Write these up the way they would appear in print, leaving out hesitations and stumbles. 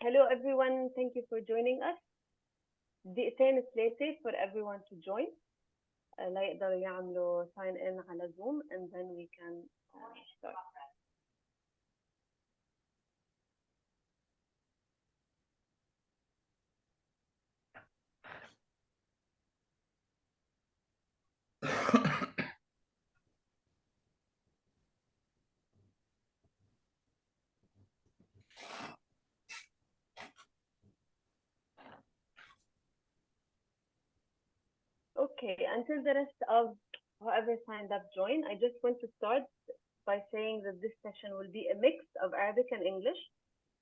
Hello everyone, thank you for joining us. دقيقتين ثلاثة for everyone to join. لا يقدروا يعملوا sign in على Zoom and then we can start. Okay, until the rest of whoever signed up join, I just want to start by saying that this session will be a mix of Arabic and English.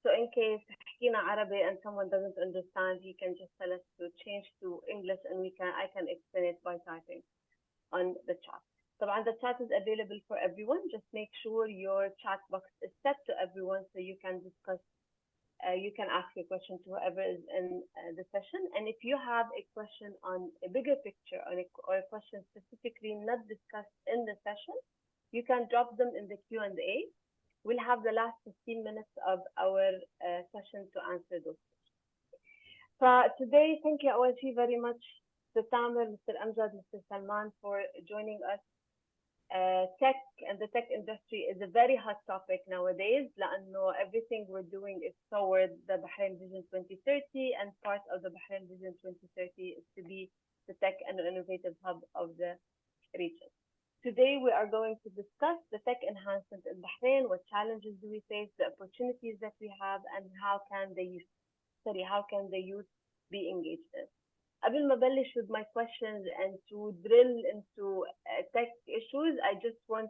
So in case حكينا Arabic and someone doesn't understand, he can just tell us to change to English and I can explain it by typing on the chat. طبعا the chat is available for everyone. Just make sure your chat box is set to everyone so you can discuss. You can ask a question to whoever is in the session. And if you have a question on a bigger picture or a question specifically not discussed in the session, you can drop them in the Q&A. We'll have the last 15 minutes of our session to answer those questions. So today, thank you all very much, Mr. Tamer, Mr. Amjad, Mr. Salman for joining us. Tech and the tech industry is a very hot topic nowadays. لأنه everything we're doing is toward the Bahrain Vision 2030, and part of the Bahrain Vision 2030 is to be the tech and innovative hub of the region. Today, we are going to discuss the tech enhancement in Bahrain. What challenges do we face, the opportunities that we have, and how can the youth be engaged in. قبل ما أبلش with my questions and to drill into tech issues, I just want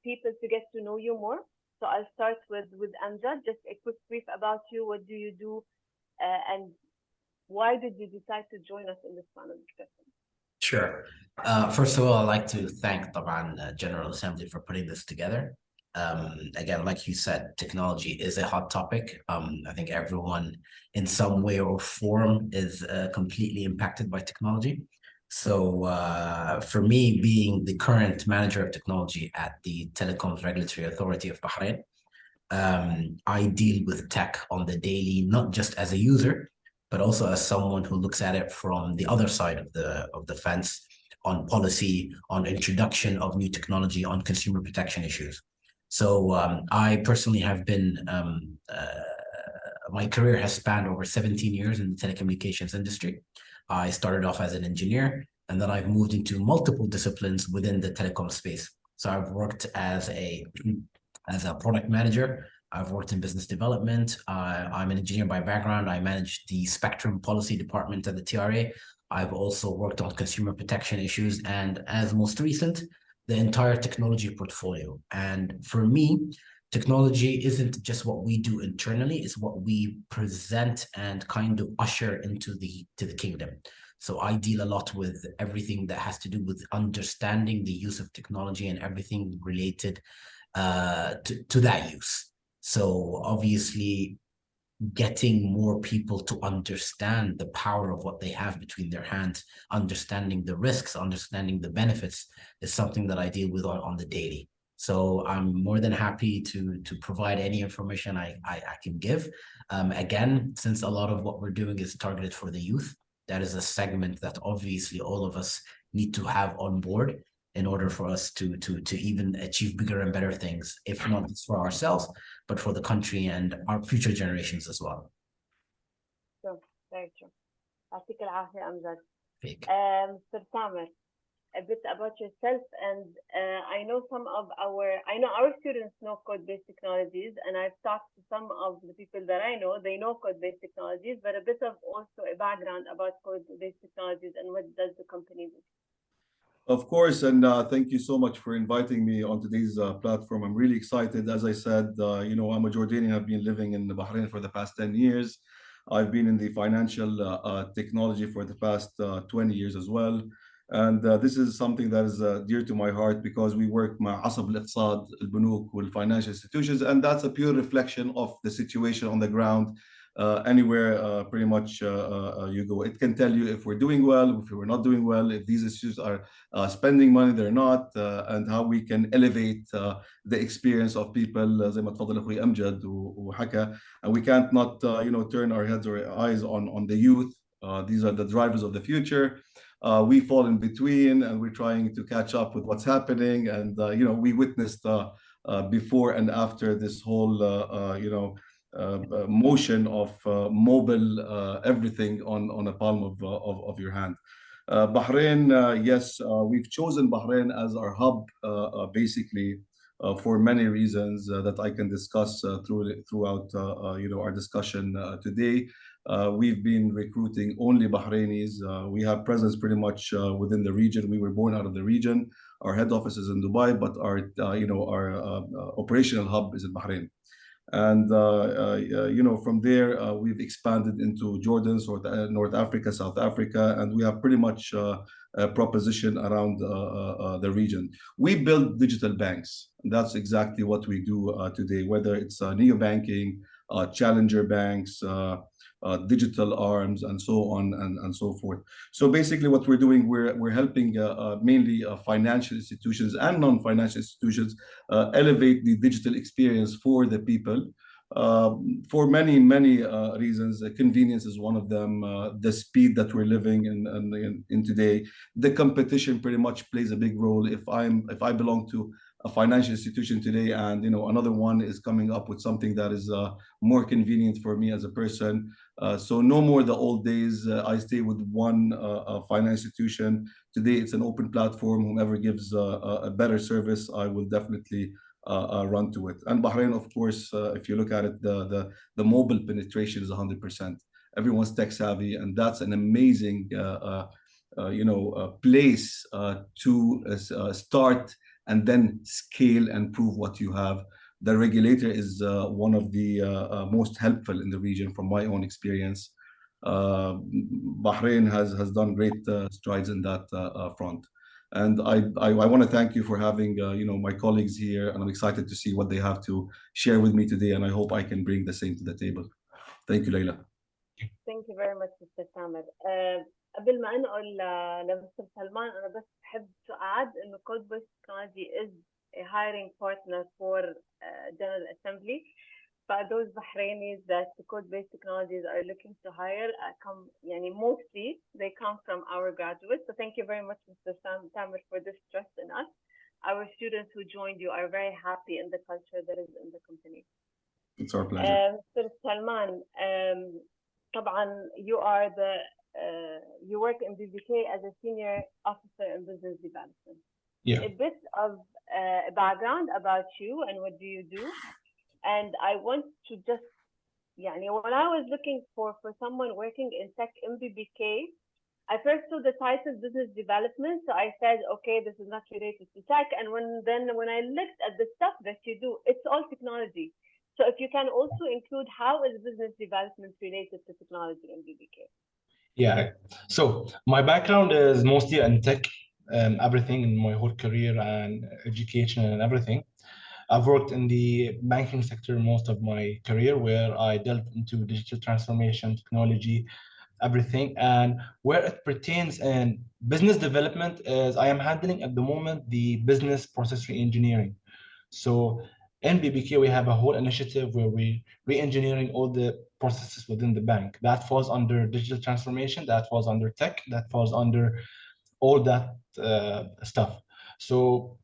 people to get to know you more. So I'll start with Amjad. Just a quick brief about you. What do you do, and why did you decide to join us in this panel discussion? Sure. First of all, I'd like to thank the General Assembly for putting this together. Again, like you said, technology is a hot topic. I think everyone in some way or form is completely impacted by technology. So for me, being the current manager of technology at the Telecoms Regulatory Authority of Bahrain, I deal with tech on the daily, not just as a user, but also as someone who looks at it from the other side of the fence on policy, on introduction of new technology, on consumer protection issues. So I personally have been, my career has spanned over 17 years in the telecommunications industry. I started off as an engineer, and then I've moved into multiple disciplines within the telecom space. So I've worked as a product manager. I've worked in business development. I'm an engineer by background. I manage the spectrum policy department at the TRA. I've also worked on consumer protection issues, and as most recent, the entire technology portfolio. And for me, technology isn't just what we do internally, it's what we present and kind of usher into the kingdom. So I deal a lot with everything that has to do with understanding the use of technology and everything related to that use. So obviously, getting more people to understand the power of what they have between their hands, understanding the risks, understanding the benefits is something that I deal with on the daily. So I'm more than happy to provide any information I can give. Again, since a lot of what we're doing is targeted for the youth, that is a segment that obviously all of us need to have on board in order for us to even achieve bigger and better things, if not just for ourselves, but for the country and our future generations as well. True, very true. يعطيك العافية أمجد. Mr. Tamer, a bit about yourself, and I know our students know Codebase Technologies, and I've talked to some of the people that I know, they know Codebase Technologies, but a bit of also a background about Codebase Technologies and what does the company do. Of course, and thank you so much for inviting me on today's platform. I'm really excited. As I said, I'm a Jordanian. I've been living in Bahrain for the past 10 years. I've been in the financial technology for the past 20 years as well. And this is something that is dear to my heart because we work مع عصب الاقتصاد البنوك والfinancial institutions, and that's a pure reflection of the situation on the ground anywhere pretty much you go. It can tell you if we're doing well, if we're not doing well, if these institutes are spending money, they're not, and how we can elevate the experience of people زي ما تفضل أخوي أمجد وحكى. And we can't not turn our heads or eyes on the youth. These are the drivers of the future. We fall in between, and we're trying to catch up with what's happening. And we witnessed before and after this whole motion of mobile everything on a palm of your hand. Bahrain, yes, we've chosen Bahrain as our hub basically for many reasons that I can discuss throughout our discussion today. We've been recruiting only Bahrainis. We have presence pretty much within the region. We were born out of the region. Our head office is in Dubai, but our operational hub is in Bahrain. And from there we've expanded into Jordan, North Africa, South Africa, and we have pretty much a proposition around the region. We build digital banks. That's exactly what we do today, whether it's neobanking, challenger banks, digital arms, and so on and so forth. So basically what we're doing, we're helping mainly financial institutions and non-financial institutions elevate the digital experience for the people for many reasons. Convenience is one of them, the speed that we're living in today. The competition pretty much plays a big role. If I belong to a financial institution today, and another one is coming up with something that is more convenient for me as a person, so no more the old days. I stay with one financial institution. Today it's an open platform. Whomever gives a better service, I will definitely run to it. And Bahrain, of course, if you look at it, the mobile penetration is 100%. Everyone's tech savvy, and that's an amazing place to start and then scale and prove what you have. The regulator is one of the most helpful in the region from my own experience. Bahrain has done great strides in that front. And I want to thank you for having my colleagues here, and I'm excited to see what they have to share with me today, and I hope I can bring the same to the table. Thank you, Leila. Thank you very much, Mr. Tamer. قبل ما انقل لمستر سلمان انا بس بحب to add انه Codebase Technology is a hiring partner for General Assembly. For those Bahrainis that the Codebase Technologies are looking to hire, mostly they come from our graduates. So thank you very much, Mr. Tamer, for this trust in us. Our students who joined you are very happy in the culture that is in the company. It's our pleasure. Mr. Salman, طبعا you work in BBK as a senior officer in business development. Yeah. A bit of background about you and what do you do. And I want to just, when I was looking for someone working in tech in BBK, I first saw the title business development. So I said, okay, this is not related to tech. And when I looked at the stuff that you do, it's all technology. So if you can also include how is business development related to technology in BBK? Yeah, so my background is mostly in tech, everything in my whole career and education and everything. I've worked in the banking sector most of my career, where I delved into digital transformation, technology, everything. And where it pertains in business development is I am handling at the moment the business process re-engineering. So in BBK, we have a whole initiative where we re-engineering all the processes within the bank. That falls under digital transformation, that falls under tech, that falls under all that stuff. So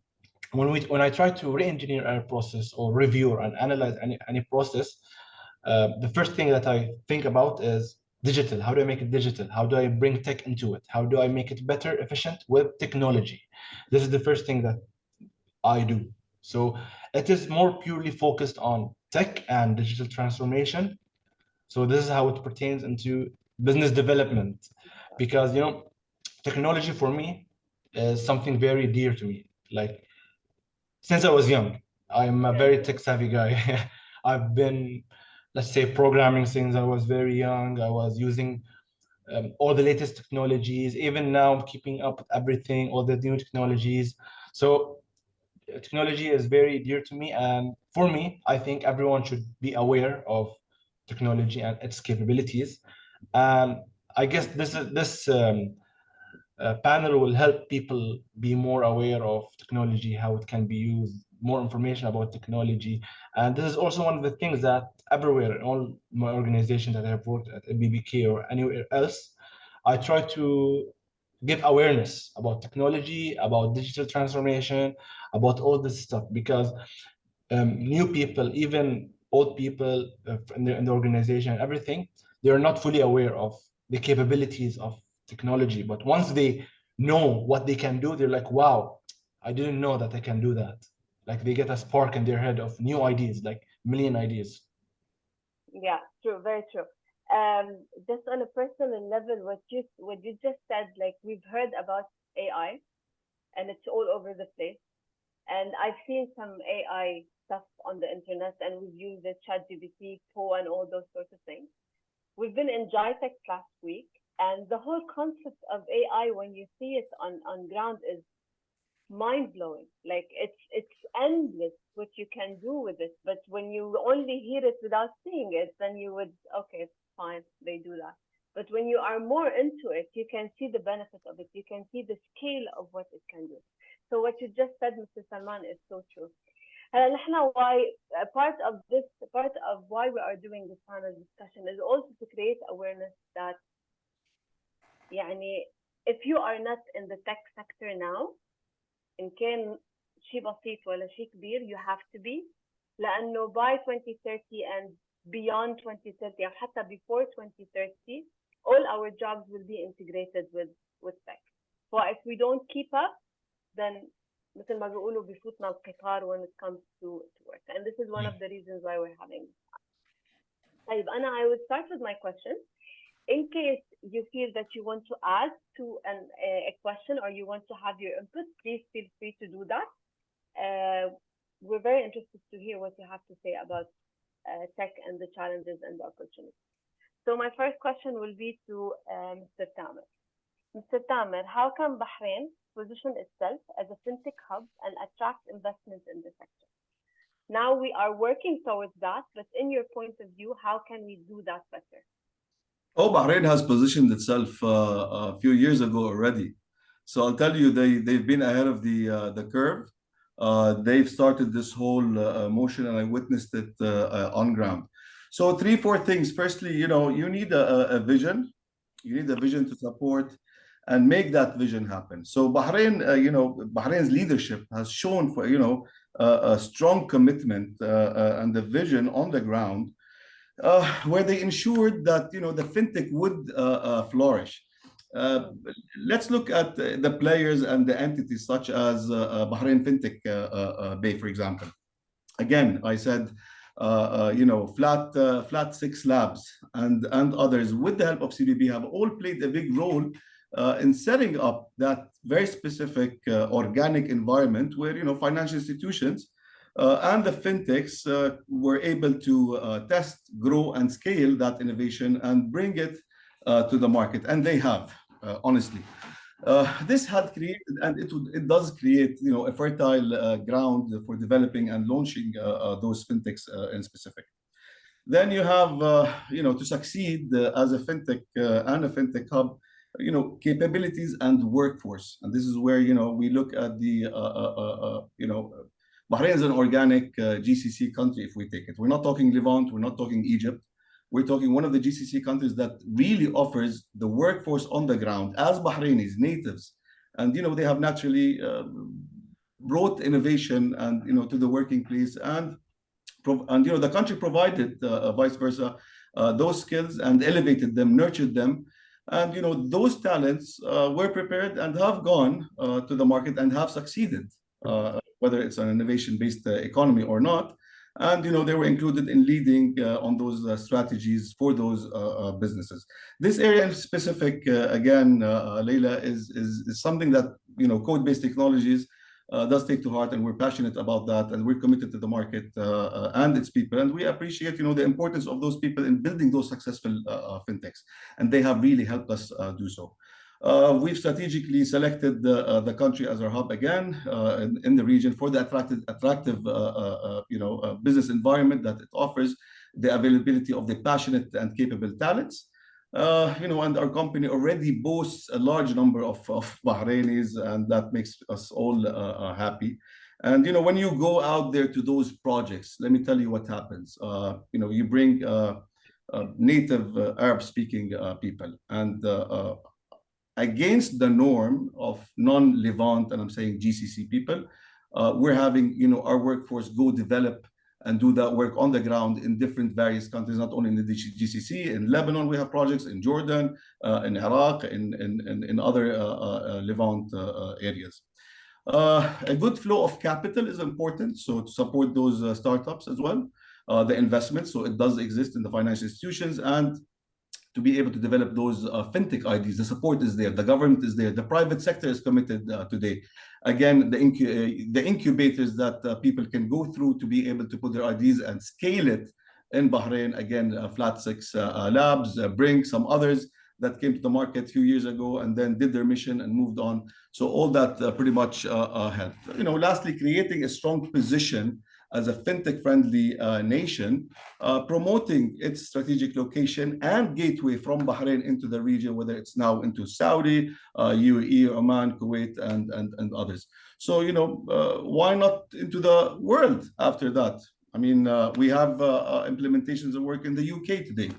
when I try to re-engineer a process or review and analyze any process, the first thing that I think about is digital. How do I make it digital? How do I bring tech into it? How do I make it better, efficient with technology? This is the first thing that I do. So it is more purely focused on tech and digital transformation. So this is how it pertains into business development, because technology for me is something very dear to me. Like, since I was young, I'm a very tech savvy guy. I've been, let's say, programming since I was very young. I was using all the latest technologies. Even now, I'm keeping up with everything, all the new technologies. So technology is very dear to me. And for me, I think everyone should be aware of technology and its capabilities. And I guess this panel will help people be more aware of technology, how it can be used, more information about technology. And this is also one of the things that everywhere in all my organizations that I have worked at BBK or anywhere else, I try to give awareness about technology, about digital transformation, about all this stuff, because new people, even old people in the organization, everything, they're not fully aware of the capabilities of technology. But once they know what they can do, they're like, wow, I didn't know that I can do that. Like they get a spark in their head of new ideas, like million ideas. Yeah, true, very true. Just on a personal level, what you just said, like we've heard about AI and it's all over the place. And I've seen some AI stuff on the internet and we've used the ChatGPT, Poe, and all those sorts of things. We've been in GITEX last week, and the whole concept of AI, when you see it on ground, is mind blowing. Like it's endless what you can do with it. But when you only hear it without seeing it, then you would, okay, fine, they do that. But when you are more into it, you can see the benefit of it. You can see the scale of what it can do. So what you just said, Mr. Salman, is so true. And why part of why we are doing this panel discussion is also to create awareness that يعني if you are not in the tech sector now, إن كان شيء بسيط ولا شيء كبير, you have to be, لأنه by 2030 and beyond 2030 أو حتى before 2030, all our jobs will be integrated with tech. So if we don't keep up, then مثل ما بيقولوا بيفوتنا القطار when it comes to work. And this is one of the reasons why we're having this. طيب أنا I will start with my question. In case you feel that you want to add to a question or you want to have your input, please feel free to do that. We're very interested to hear what you have to say about tech and the challenges and the opportunities. So my first question will be to Mr. Tamer. Mr. Tamer, how can Bahrain position itself as a fintech hub and attract investments in the sector? Now we are working towards that, but in your point of view, how can we do that better? Oh, Bahrain has positioned itself a few years ago already. So I'll tell you, they've been ahead of the curve. They've started this whole motion, and I witnessed it on ground. So 3-4 things. Firstly, you need a vision. You need a vision to support and make that vision happen. So Bahrain, Bahrain's leadership has shown for a strong commitment and the vision on the ground, where they ensured that the fintech would flourish. Let's look at the players and the entities such as Bahrain Fintech Bay, for example. Again, I said, Flat 6 Labs and others, with the help of CBB, have all played a big role in setting up that very specific organic environment where financial institutions and the fintechs were able to test, grow, and scale that innovation and bring it to the market, and they have, honestly. This had created, and it does create, a fertile ground for developing and launching those fintechs in specific. Then you have, to succeed as a fintech and a fintech hub, capabilities and workforce. And this is where, we look at the, Bahrain is an organic GCC country, if we take it. We're not talking Levant, we're not talking Egypt. We're talking one of the GCC countries that really offers the workforce on the ground as Bahrainis, natives. And, they have naturally brought innovation and, to the working place. And the country provided, vice versa, those skills and elevated them, nurtured them. And, those talents were prepared and have gone to the market and have succeeded, whether it's an innovation-based economy or not. And, they were included in leading on those strategies for those businesses. This area in specific, again, Leila, is something that, Codebase Technologies does take to heart, and we're passionate about that, and we're committed to the market and its people. And we appreciate, the importance of those people in building those successful fintechs. And they have really helped us do so. We've strategically selected the country as our hub again in the region for the attractive business environment that it offers, the availability of the passionate and capable talents. And our company already boasts a large number of Bahrainis, and that makes us all happy. And when you go out there to those projects, let me tell you what happens. You bring native Arab-speaking people, and against the norm of non-Levant, and I'm saying GCC people, we're having our workforce go develop and do that work on the ground in different various countries, not only in the GCC. In Lebanon, we have projects, in Jordan, in Iraq, in other Levant areas. A good flow of capital is important, so to support those startups as well, the investments, so it does exist in the financial institutions, and to be able to develop those fintech IDs. The support is there, the government is there, the private sector is committed today. Again, the incubators that people can go through to be able to put their IDs and scale it in Bahrain. Again, Flat 6 Labs, Brink, some others that came to the market a few years ago and then did their mission and moved on. So all that pretty much helped. Lastly, creating a strong position as a fintech-friendly nation, promoting its strategic location and gateway from Bahrain into the region, whether it's now into Saudi, UAE, Oman, Kuwait, and others. So, why not into the world after that? I mean, we have implementations of work in the UK today.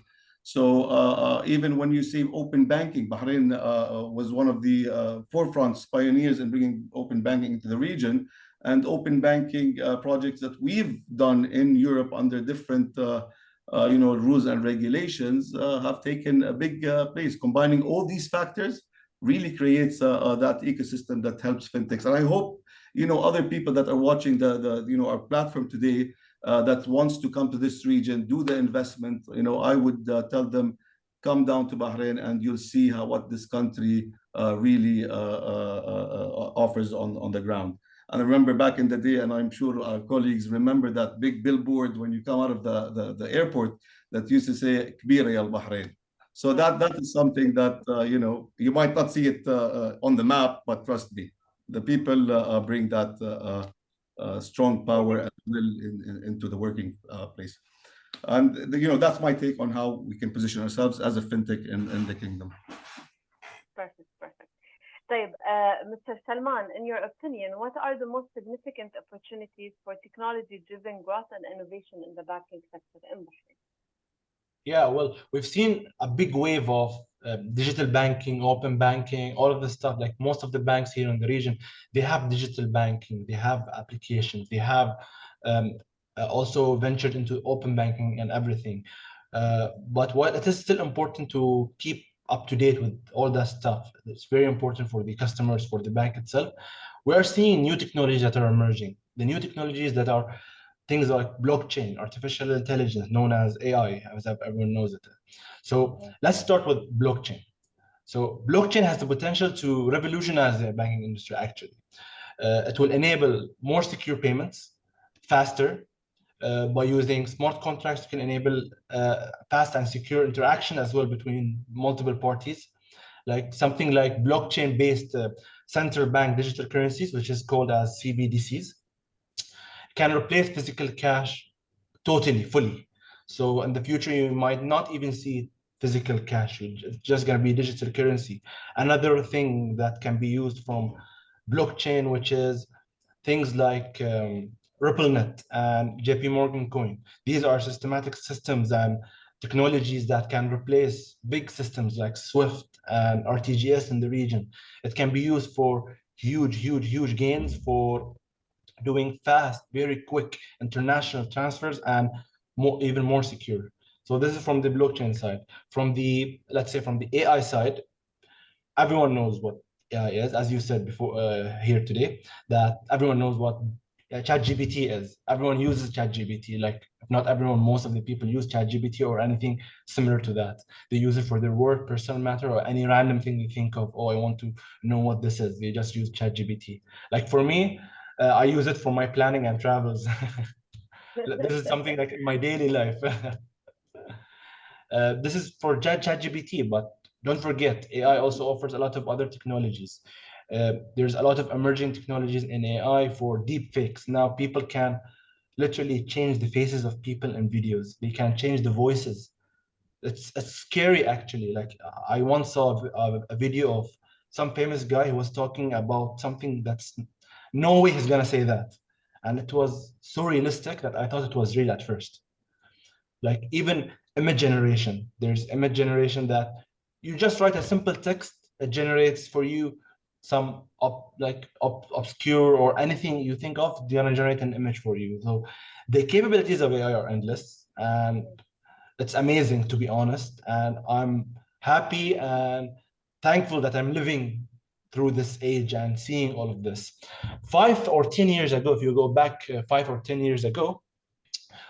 So even when you say open banking, Bahrain was one of the forefronts, pioneers in bringing open banking into the region. And open banking projects that we've done in Europe under different rules and regulations have taken a big place. Combining all these factors really creates that ecosystem that helps fintechs. And I hope other people that are watching our platform today that wants to come to this region, do the investment. I would tell them, come down to Bahrain and you'll see what this country really offers on the ground. And I remember back in the day, and I'm sure our colleagues remember that big billboard when you come out of the airport that used to say Kbira Al Bahrain. So that is something that you might not see it on the map, but trust me, the people bring that strong power and will into the working place. And that's my take on how we can position ourselves as a fintech in the kingdom. Perfect. Mr. Salman, in your opinion, what are the most significant opportunities for technology-driven growth and innovation in the banking sector in Bahrain? Yeah, well, we've seen a big wave of digital banking, open banking, all of the stuff. Like most of the banks here in the region, they have digital banking, they have applications, they have also ventured into open banking and everything. But what it is still important to keep up to date with all that stuff. It's very important for the customers, for the bank itself. We are seeing new technologies that are emerging. The new technologies that are things like blockchain, artificial intelligence, known as AI, as everyone knows it. So let's start with blockchain. So blockchain has the potential to revolutionize the banking industry, actually. It will enable more secure payments, faster, by using smart contracts, you can enable fast and secure interaction as well between multiple parties, like something like blockchain-based central bank digital currencies, which is called as CBDCs, can replace physical cash totally, fully. So in the future, you might not even see physical cash. It's just going to be digital currency. Another thing that can be used from blockchain, which is things like RippleNet and JP Morgan Coin. These are systematic systems and technologies that can replace big systems like SWIFT and RTGS in the region. It can be used for huge gains for doing fast, very quick international transfers and even more secure. So this is from the blockchain side. From the, let's say from the AI side, everyone knows what AI is, as you said before here today, that everyone knows what ChatGPT is. Everyone uses ChatGPT. Like, if not everyone, most of the people use ChatGPT or anything similar to that. They use it for their work, personal matter, or any random thing they think of. Oh, I want to know what this is. They just use ChatGPT. Like for me, I use it for my planning and travels. This is something like in my daily life. This is for ChatGPT, but don't forget, AI also offers a lot of other technologies. There's a lot of emerging technologies in AI for deep fakes. Now people can literally change the faces of people in videos. They can change the voices. It's scary actually. Like I once saw a video of some famous guy who was talking about something that's no way he's gonna say that, and it was so realistic that I thought it was real at first. Like even image generation, there's image generation that you just write a simple text, it generates for you some obscure or anything you think of, they're gonna generate an image for you. So the capabilities of AI are endless, and it's amazing, to be honest. And I'm happy and thankful that I'm living through this age and seeing all of this. 5 or 10 years ago, if you go back 5 or 10 years ago,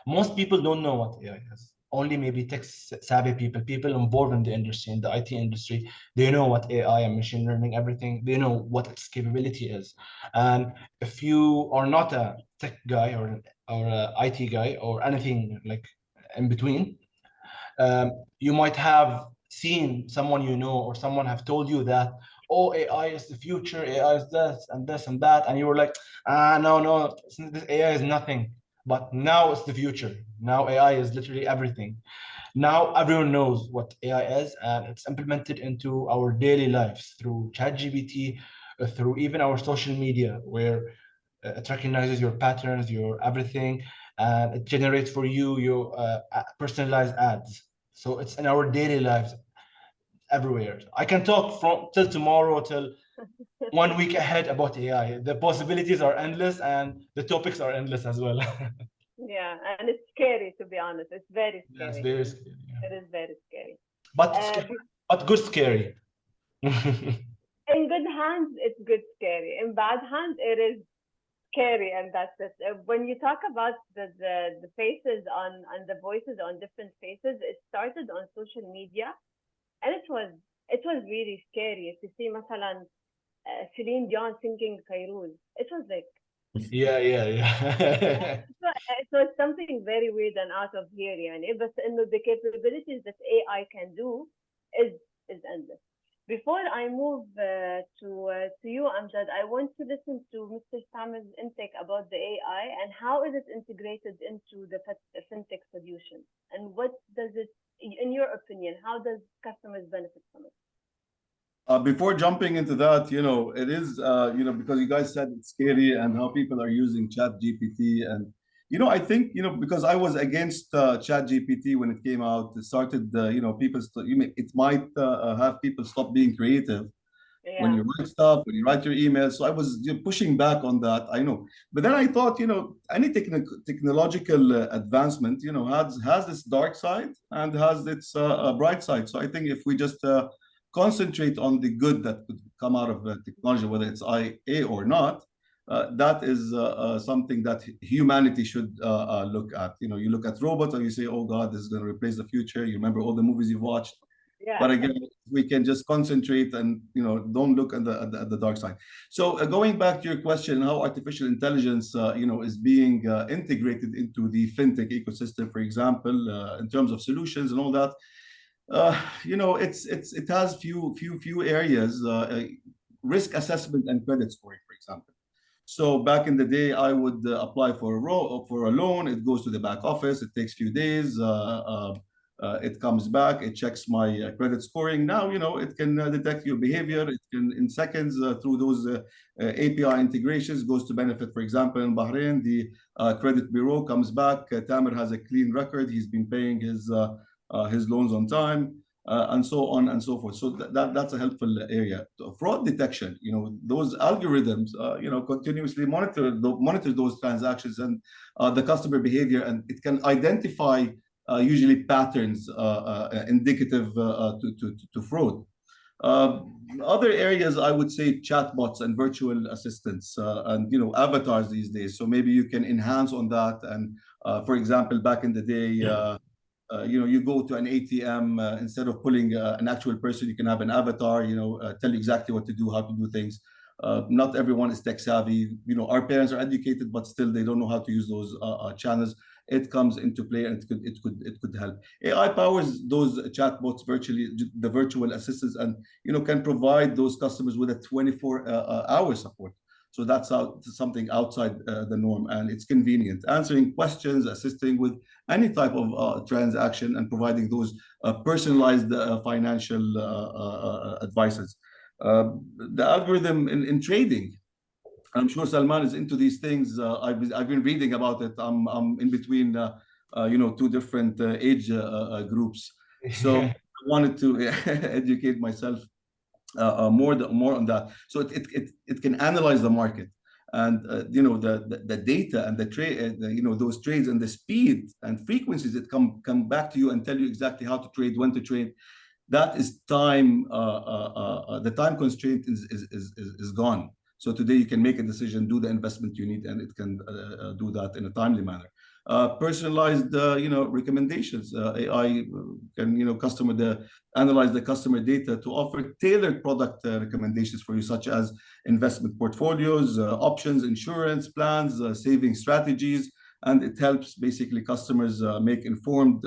most people don't know what AI is. Only maybe tech savvy people, people involved in the industry, in the IT industry, they know what AI and machine learning, everything, they know what its capability is. And if you are not a tech guy or a IT guy or anything like in between, you might have seen someone you know or someone have told you that, oh, AI is the future, AI is this and this and that, and you were like, no, this AI is nothing. But now it's the future. Now AI is literally everything. Now everyone knows what AI is, and it's implemented into our daily lives through ChatGPT, through even our social media, where it recognizes your patterns, your everything, and it generates for you your personalized ads. So it's in our daily lives everywhere. I can talk from till tomorrow till 1 week ahead about AI. The possibilities are endless and the topics are endless as well. Yeah, and it's scary, to be honest. It's very Yeah, it's scary. very scary. It is very scary. But Uh, but good scary. in good hands, it's good scary. In bad hands, it is scary, and that's it. When you talk about the faces on and the voices on different faces, it started on social media, and it was really scary. If you see, مثلا, Celine Dion singing Fairuz, it was like Yeah. it was something very weird and out of here, يعني. But the capabilities that AI can do is is endless. Before I move to you, Amjad, I want to listen to Mr. Tamer's intake about the AI and how is it integrated into the fintech solution, and what does it, in your opinion, how does customers benefit from it? Before jumping into that, it is, because you guys said it's scary and how people are using Chat GPT. And, I think, because I was against Chat GPT when it came out, it started, it might have people stop being creative when Yeah, you write stuff, when you write your emails. So I was pushing back on that, I know. But then I thought, any technological advancement, has this dark side and has its bright side. So I think if we just concentrate on the good that could come out of technology, whether it's IA or not, that is something that humanity should look at. You look at robots and you say, oh God, this is going to replace the future. You remember all the movies you've watched. yeah. But again, we can just concentrate and don't look at the dark side. So going back to your question, how artificial intelligence is being integrated into the fintech ecosystem, for example, in terms of solutions and all that. It has few areas, risk assessment and credit scoring, for example. So back in the day, I would apply for a loan. It goes to the back office. It takes a few days. It comes back. It checks my credit scoring. Now, it can detect your behavior. It can, in seconds, through those API integrations, goes to benefit. For example, in Bahrain, the credit bureau comes back. Tamer has a clean record. He's been paying his loans on time, and so on and so forth. So that's a helpful area. Fraud detection, those algorithms, continuously monitor those transactions and the customer behavior, and it can identify usually patterns indicative to fraud. Other areas, I would say chatbots and virtual assistants and avatars these days. So maybe you can enhance on that. And for example, back in the day, you go to an ATM, instead of pulling an actual person, you can have an avatar, tell you exactly what to do, how to do things. Not everyone is tech savvy. Our parents are educated, but still they don't know how to use those channels. It comes into play, and it could help. AI powers those chatbots virtually, the virtual assistants, and can provide those customers with a 24-hour support. So that's something outside the norm, and it's convenient. Answering questions, assisting with any type of transaction, and providing those personalized financial advices. The algorithm in trading, I'm sure Salman is into these things. I've been reading about it. I'm in between, two different age groups. So I wanted to educate myself more on that. So it can analyze the market, and the data and the trade, those trades and the speed and frequencies that come back to you and tell you exactly how to trade, when to trade. That is time. The time constraint is gone. So today you can make a decision, do the investment you need, and it can do that in a timely manner. Personalized, recommendations. AI can, analyze the customer data to offer tailored product recommendations for you, such as investment portfolios, options, insurance plans, saving strategies, and it helps basically customers make informed,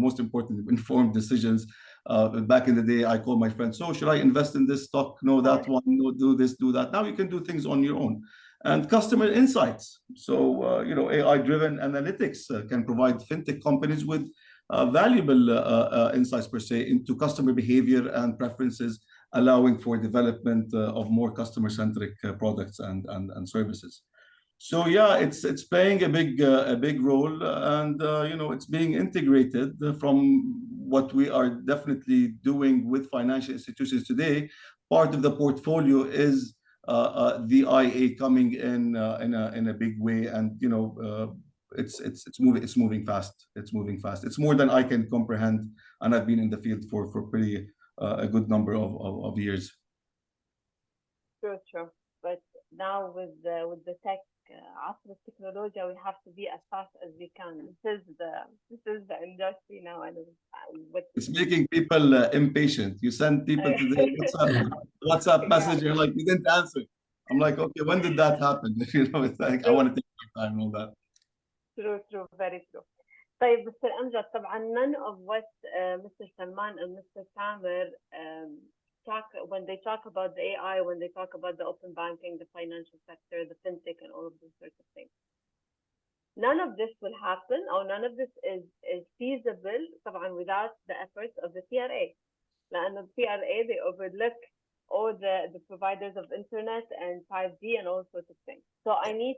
most importantly, informed decisions. Back in the day, I called my friend, so should I invest in this stock? No, that one, no, do this, do that. Now you can do things on your own. And customer insights. So, AI-driven analytics can provide fintech companies with valuable insights per se into customer behavior and preferences, allowing for development of more customer-centric products and services. So yeah, it's playing a big role, and it's being integrated from what we are definitely doing with financial institutions today. Part of the portfolio is the IA coming in a big way, and it's moving fast. It's moving fast. It's more than I can comprehend, and I've been in the field for pretty a good number of years. True. But now with the tech, عصر التكنولوجيا, we have to be as fast as we can. This is the industry now, and it's making people impatient. You send people to the WhatsApp message, you're like, you didn't answer. I'm like, okay, when did that happen? It's like, I want to take my time and all that. True, very true. طيب Mr. Amjad, طبعا none of what Mr. Salman and Mr. Tamer when they talk about the AI, when they talk about the open banking, the financial sector, the fintech, and all of those sorts of things. None of this will happen, or none of this is feasible طبعا without the efforts of the TRA. لأن the TRA, they overlook all the providers of internet and 5G and all sorts of things. So I need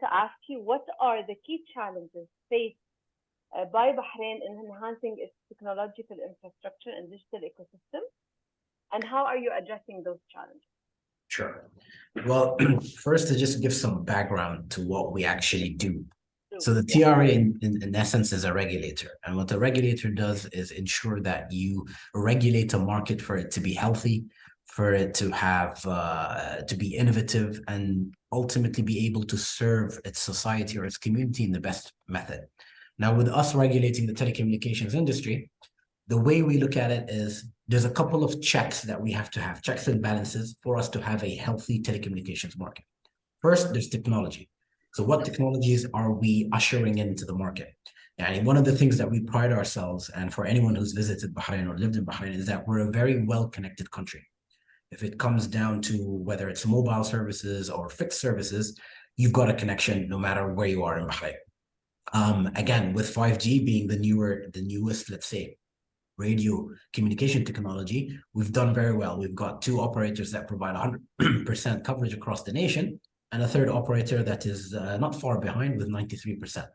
to ask you, what are the key challenges faced by Bahrain in enhancing its technological infrastructure and digital ecosystem, and how are you addressing those challenges? Sure. Well, first, to just give some background to what we actually do. So the TRA, in essence, is a regulator. And what the regulator does is ensure that you regulate a market for it to be healthy, for it to have, to be innovative, and ultimately be able to serve its society or its community in the best method. Now, with us regulating the telecommunications industry, the way we look at it is there's a couple of checks that we have to have, checks and balances, for us to have a healthy telecommunications market. First, there's technology. So what technologies are we ushering into the market? And one of the things that we pride ourselves, and for anyone who's visited Bahrain or lived in Bahrain, is that we're a very well-connected country. If it comes down to whether it's mobile services or fixed services, you've got a connection no matter where you are in Bahrain. Again, with 5G being the newest, let's say, radio communication technology, we've done very well. We've got 2 operators that provide 100% coverage across the nation, and a third operator that is not far behind with 93%.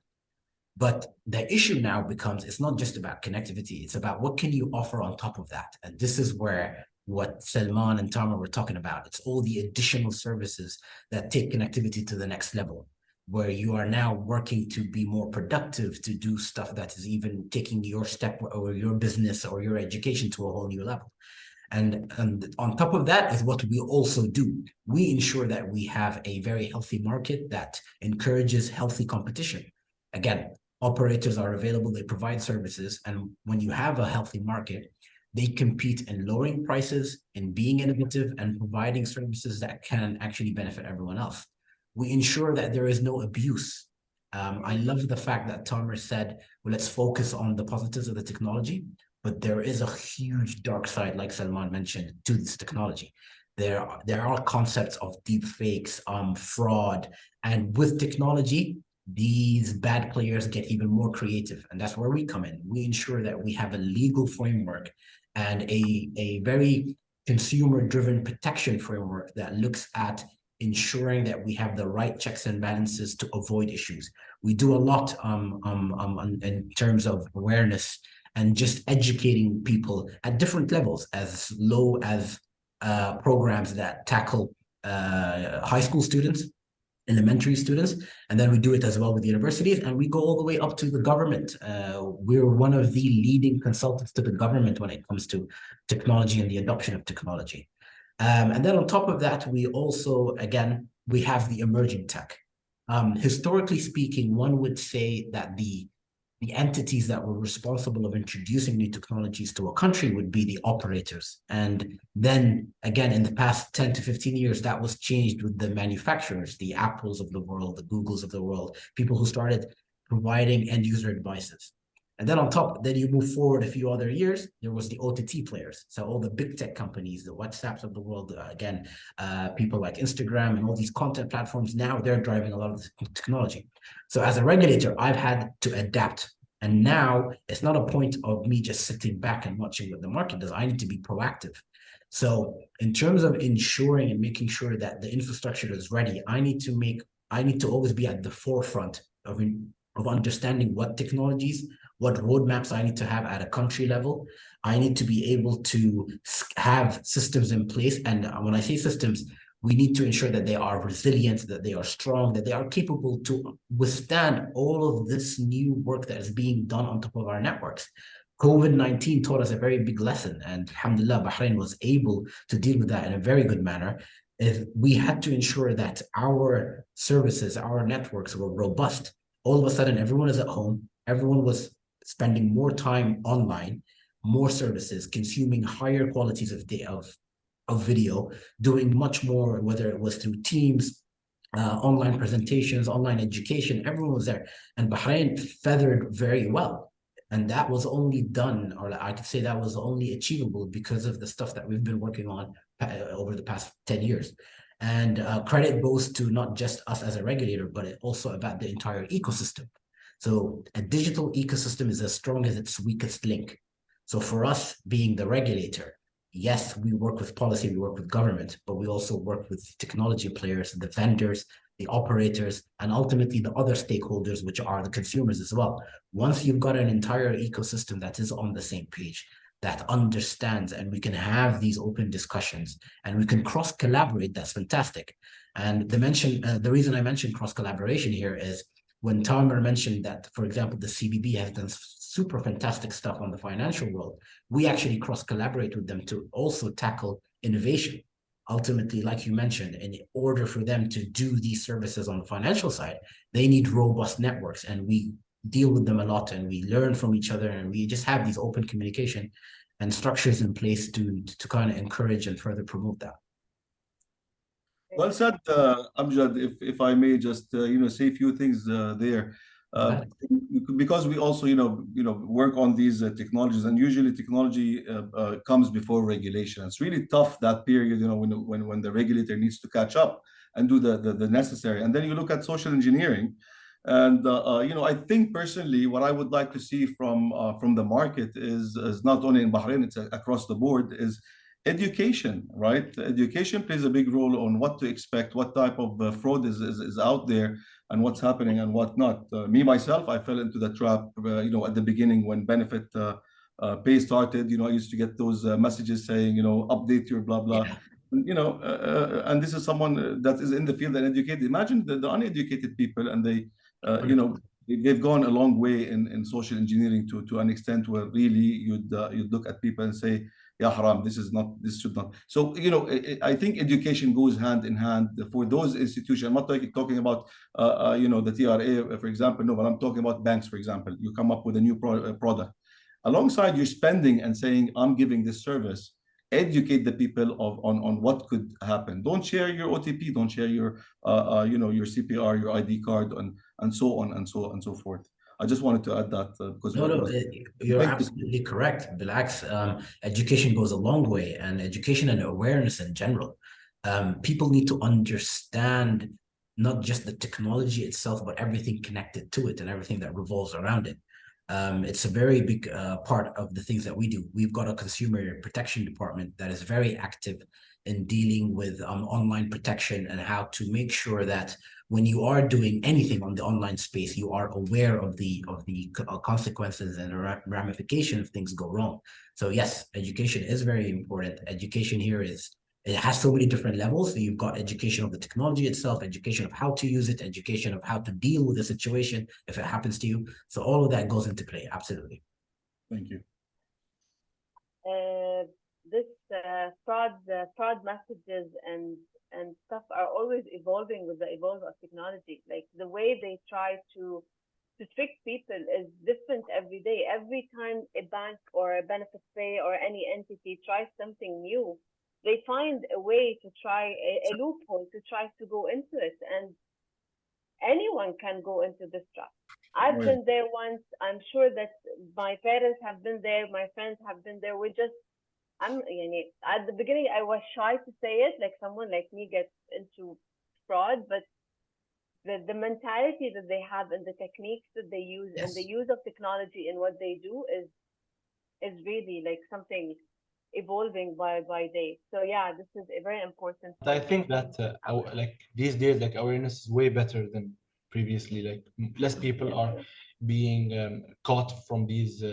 But the issue now becomes, it's not just about connectivity, it's about what can you offer on top of that. And this is where what Salman and Tamer were talking about, it's all the additional services that take connectivity to the next level, where you are now working to be more productive, to do stuff that is even taking your step or your business or your education to a whole new level. And on top of that is what we also do. We ensure that we have a very healthy market that encourages healthy competition. Again, operators are available, they provide services, and when you have a healthy market, they compete in lowering prices, in being innovative, and providing services that can actually benefit everyone else. We ensure that there is no abuse. I love the fact that Tamer said, well, let's focus on the positives of the technology, but there is a huge dark side, like Salman mentioned, to this technology. There are concepts of deep fakes, fraud, and with technology, these bad players get even more creative, and that's where we come in. We ensure that we have a legal framework and a very consumer-driven protection framework that looks at ensuring that we have the right checks and balances to avoid issues. We do a lot in terms of awareness and just educating people at different levels, as low as programs that tackle high school students, elementary students, and then we do it as well with universities, and we go all the way up to the government. We're one of the leading consultants to the government when it comes to technology and the adoption of technology. And then on top of that, we also, again, we have the emerging tech. Historically speaking, one would say that the entities that were responsible of introducing new technologies to a country would be the operators. And then again, in the past 10 to 15 years, that was changed with the manufacturers, the Apples of the world, the Googles of the world, people who started providing end user devices. And then on top, then you move forward a few other years, there was the OTT players. So all the big tech companies, the WhatsApps of the world, again, people like Instagram and all these content platforms, now they're driving a lot of the technology. So as a regulator, I've had to adapt. And now it's not a point of me just sitting back and watching what the market does. I need to be proactive. So in terms of ensuring and making sure that the infrastructure is ready, I need to always be at the forefront of understanding what technologies, what roadmaps I need to have at a country level. I need to be able to have systems in place. And when I say systems, we need to ensure that they are resilient, that they are strong, that they are capable to withstand all of this new work that is being done on top of our networks. COVID-19 taught us a very big lesson, and alhamdulillah, Bahrain was able to deal with that in a very good manner. If we had to ensure that our services, our networks were robust. All of a sudden, everyone is at home, everyone was spending more time online, more services, consuming higher qualities of video, doing much more, whether it was through Teams, online presentations, online education, everyone was there. And Bahrain feathered very well. And that was only done, or I could say that was only achievable because of the stuff that we've been working on over the past 10 years. And credit goes to not just us as a regulator, but also about the entire ecosystem. So a digital ecosystem is as strong as its weakest link. So for us being the regulator, yes, we work with policy, we work with government, but we also work with technology players, the vendors, the operators, and ultimately the other stakeholders, which are the consumers as well. Once you've got an entire ecosystem that is on the same page, that understands, and we can have these open discussions and we can cross-collaborate, that's fantastic. And the reason I mentioned cross-collaboration here is when Tamer mentioned that, for example, the CBB has done super fantastic stuff on the financial world, we actually cross-collaborate with them to also tackle innovation. Ultimately, like you mentioned, in order for them to do these services on the financial side, they need robust networks, and we deal with them a lot, and we learn from each other, and we just have these open communication and structures in place to kind of encourage and further promote that. Well said, Amjad. If I may just say a few things there, because we also work on these technologies, and usually technology comes before regulation. It's really tough that period, when the regulator needs to catch up and do the necessary. And then you look at social engineering, and I think personally, what I would like to see from the market is not only in Bahrain, it's across the board, is education, right? Education plays a big role on what to expect, what type of fraud is out there, and what's happening and what not. Me myself, I fell into the trap, at the beginning when benefit pay started. I used to get those messages saying, update your blah blah. Yeah. And this is someone that is in the field and educated. Imagine the uneducated people, and they've gone a long way in social engineering to an extent where really you'd look at people and say, yeah, haram, this should not. So, I think education goes hand in hand for those institutions. I'm not talking about, the TRA, for example, no, but I'm talking about banks, for example. You come up with a new product. Alongside your spending and saying, I'm giving this service, educate the people on what could happen. Don't share your OTP, don't share your, your CPR, your ID card, and so on and so forth. I just wanted to add that because No, no, you're Thank you. absolutely correct. Relax. Education goes a long way, and education and awareness in general. People need to understand not just the technology itself, but everything connected to it and everything that revolves around it. It's a very big part of the things that we do. We've got a consumer protection department that is very active in dealing with online protection and how to make sure that when you are doing anything on the online space, you are aware of the consequences and ramifications if things go wrong. So yes, education is very important. Education here it has so many different levels. So you've got education of the technology itself, education of how to use it, education of how to deal with the situation if it happens to you. So all of that goes into play. Absolutely. Thank you. This fraud messages and stuff are always evolving with the evolve of technology. Like the way they try to trick people is different every day. Every time a bank or a benefit pay or any entity tries something new, they find a way to try a loophole to try to go into it, and anyone can go into this trap. I've Right. been there once. I'm sure that my parents have been there. My friends have been there. At the beginning, I was shy to say it, like someone like me gets into fraud, but the mentality that they have and the techniques that they use and Yes. the use of technology in what they do is really like something evolving by day. So yeah, this is a very important I point. think that like these days, like awareness is way better than previously. Like less people are being caught from these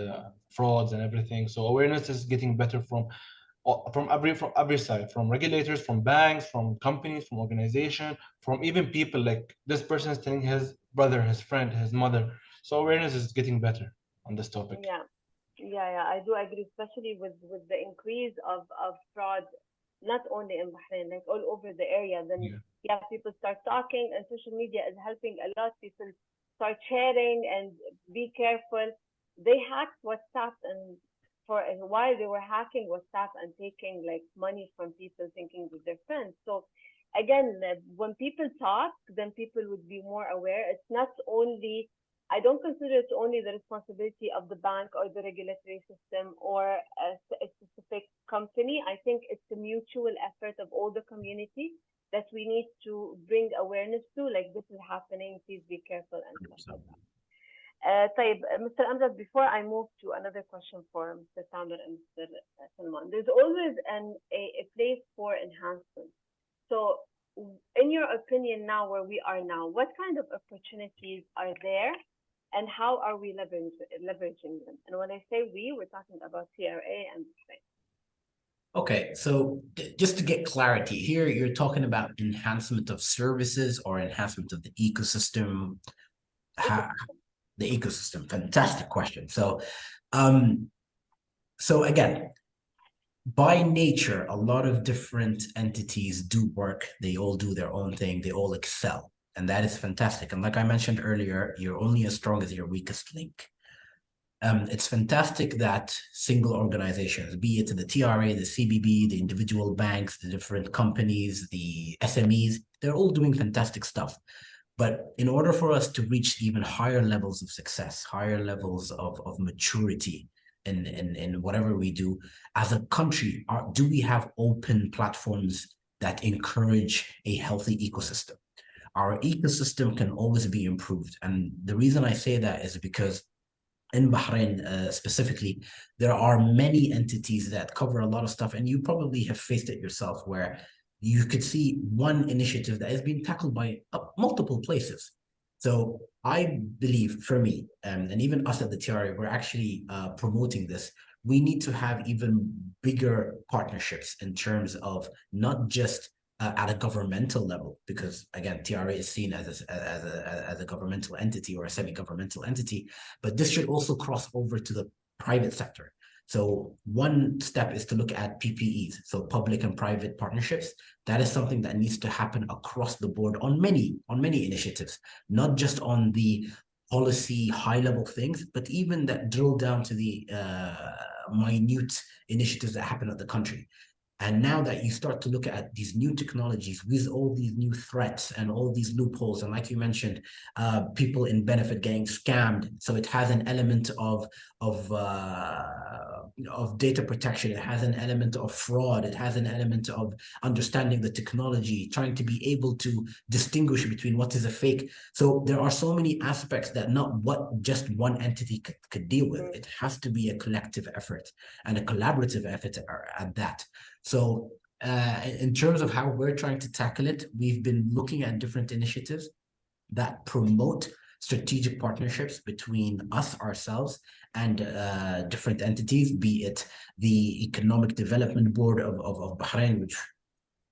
frauds and everything. So awareness is getting better from every side, from regulators, from banks, from companies, from organization, from even people. Like this person is telling his brother, his friend, his mother. So awareness is getting better on this topic. Yeah, yeah, I do agree, especially with the increase of fraud, not only in Bahrain, like all over the area. Then Yeah. yeah, people start talking, and social media is helping a lot. People start sharing and be careful. They hacked WhatsApp, and for a while they were hacking WhatsApp and taking like money from people thinking that they're friends. So again, when people talk, then people would be more aware. It's not only, I don't consider it only the responsibility of the bank or the regulatory system or a specific company. I think it's a mutual effort of all the community that we need to bring awareness to, like this is happening, please be careful and stuff like that. طيب, Mr. Amjad, before I move to another question for Mr. Tamer and Mr. Salman, there's always a place for enhancement. So in your opinion now, where we are now, what kind of opportunities are there and how are we leveraging them? And when I say we, we're talking about TRA and the thing. Okay, so just to get clarity here, you're talking about enhancement of services or enhancement of the ecosystem. The ecosystem, fantastic question. So again, by nature, a lot of different entities do work. They all do their own thing. They all excel. And that is fantastic. And like I mentioned earlier, you're only as strong as your weakest link. It's fantastic that single organizations, be it the TRA, the CBB, the individual banks, the different companies, the SMEs, they're all doing fantastic stuff. But in order for us to reach even higher levels of success, higher levels of maturity in whatever we do, as a country, do we have open platforms that encourage a healthy ecosystem? Our ecosystem can always be improved. And the reason I say that is because in Bahrain specifically, there are many entities that cover a lot of stuff, and you probably have faced it yourself, where you could see one initiative that is being tackled by multiple places. So I believe, for me, and even us at the TRA, we're actually promoting this. We need to have even bigger partnerships in terms of not just at a governmental level, because again, TRA is seen as a governmental entity or a semi-governmental entity, but this should also cross over to the private sector. So one step is to look at PPEs, so public and private partnerships. That is something that needs to happen across the board on many initiatives, not just on the policy high-level things, but even that drill down to the minute initiatives that happen at the country. And now that you start to look at these new technologies with all these new threats and all these loopholes, and like you mentioned, people in benefit getting scammed, so it has an element of data protection. It has an element of fraud. It has an element of understanding the technology, trying to be able to distinguish between what is a fake. So there are so many aspects that not what just one entity could deal with. It has to be a collective effort and a collaborative effort at that. So in terms of how we're trying to tackle it, we've been looking at different initiatives that promote strategic partnerships between us, ourselves, and different entities, be it the Economic Development Board of Bahrain, which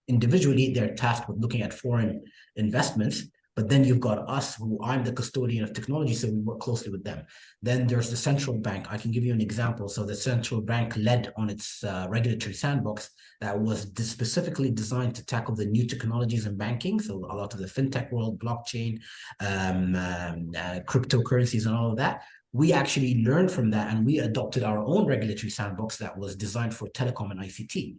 individually they're tasked with looking at foreign investments. But then you've got us, who I'm the custodian of technology, so we work closely with them. Then there's the central bank. I can give you an example. So the central bank led on its regulatory sandbox that was specifically designed to tackle the new technologies in banking. So a lot of the fintech world, blockchain, cryptocurrencies and all of that. We actually learned from that and we adopted our own regulatory sandbox that was designed for telecom and ICT.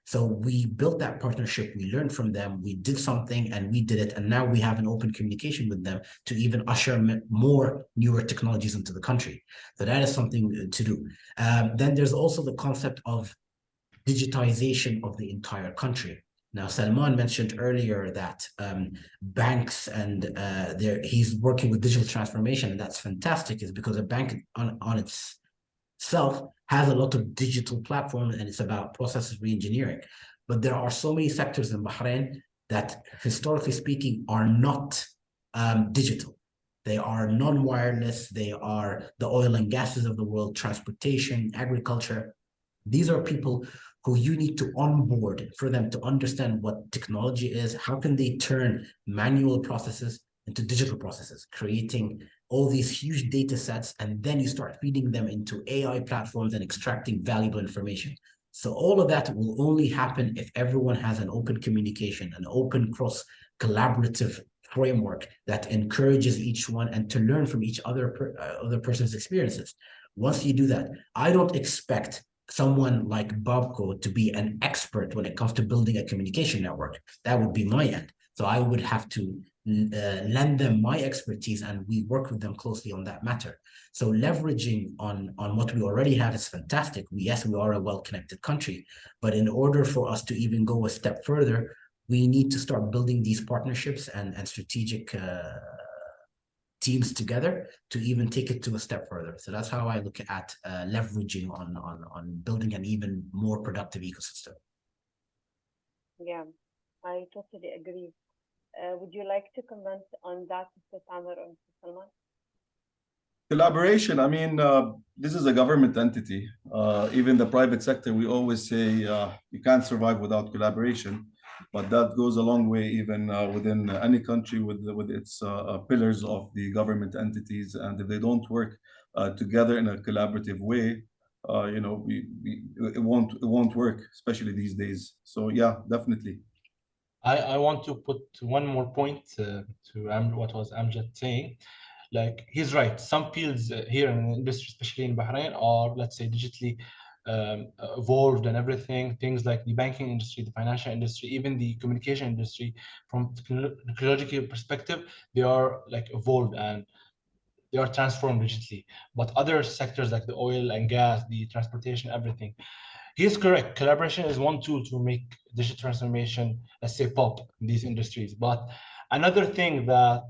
So we built that partnership, we learned from them, we did something and we did it. And now we have an open communication with them to even usher more newer technologies into the country. So that is something to do. Then there's also the concept of digitization of the entire country. Now, Salman mentioned earlier that banks and he's working with digital transformation, and that's fantastic, is because a bank on itself has a lot of digital platforms and it's about processes reengineering. But there are so many sectors in Bahrain that, historically speaking, are not digital. They are non-wireless. They are the oil and gases of the world, transportation, agriculture. These are people who you need to onboard for them to understand what technology is. How can they turn manual processes into digital processes, creating all these huge data sets, and then you start feeding them into AI platforms and extracting valuable information. So all of that will only happen if everyone has an open communication, an open cross collaborative framework that encourages each one and to learn from each other person's experiences. Once you do that, I don't expect someone like Babco to be an expert when it comes to building a communication network. That would be my end. So I would have to lend them my expertise and we work with them closely on that matter. So leveraging on what we already have is fantastic. Yes, we are a well-connected country, but in order for us to even go a step further, we need to start building these partnerships and strategic teams together to even take it to a step further. So that's how I look at leveraging on building an even more productive ecosystem. Yeah, I totally agree. Would you like to comment on that, Mr. Tamer or Mr. Salman? Collaboration, I mean, this is a government entity. Even the private sector, we always say you can't survive without collaboration, but that goes a long way even within any country with its pillars of the government entities. And if they don't work together in a collaborative way, you know, it won't work, especially these days. So yeah, definitely. I want to put one more point to what was Amjad saying. Like, he's right. Some fields here in the industry, especially in Bahrain, are, let's say, digitally evolved and everything. Things like the banking industry, the financial industry, even the communication industry, from technological perspective, they are like evolved and they are transformed digitally. But other sectors like the oil and gas, the transportation, everything, he is correct. Collaboration is one tool to make digital transformation, let's say, pop in these industries. But another thing that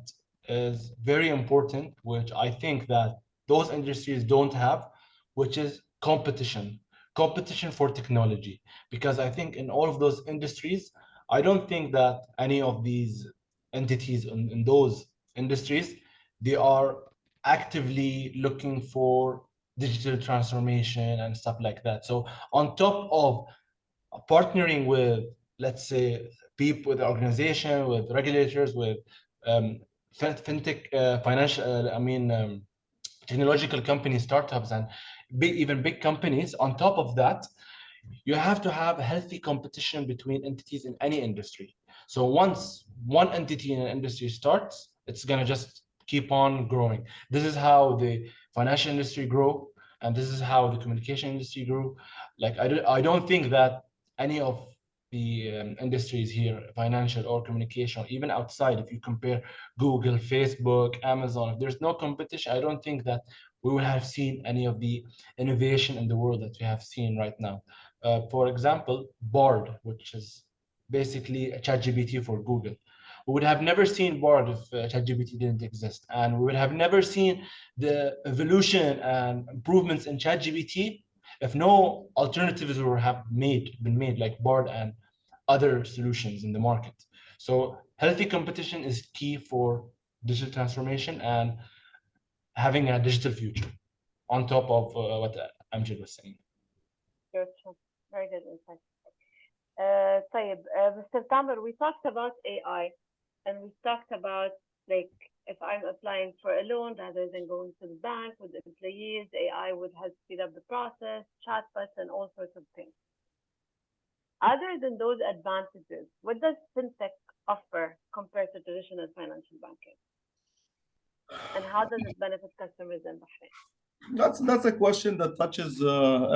is very important, which I think that those industries don't have, which is competition. Competition for technology. Because I think in all of those industries, I don't think that any of these entities in those industries, they are actively looking for digital transformation and stuff like that. So on top of partnering with, let's say, people, with the organization, with regulators, with fintech, financial, technological companies, startups, and even big companies, on top of that, you have to have healthy competition between entities in any industry. So once one entity in an industry starts, it's going to just keep on growing. This is how the financial industry grew, and this is how the communication industry grew. Like, I don't think that any of the industries here, financial or communication, even outside, if you compare Google, Facebook, Amazon, if there's no competition, I don't think that we will have seen any of the innovation in the world that we have seen right now. For example, Bard, which is basically a ChatGPT for Google. We would have never seen Bard if ChatGPT didn't exist. And we would have never seen the evolution and improvements in ChatGPT if no alternatives were been made like Bard and other solutions in the market. So healthy competition is key for digital transformation and having a digital future on top of what Amjad was saying. Sure, sure. Very good insight. طيب, Mr. Tamer, we talked about AI and we talked about like if I'm applying for a loan rather than going to the bank with employees, AI would help speed up the process, chatbots, and all sorts of things. Other than those advantages, what does fintech offer compared to traditional financial banking? And how does it benefit customers in Bahrain? That's a question that touches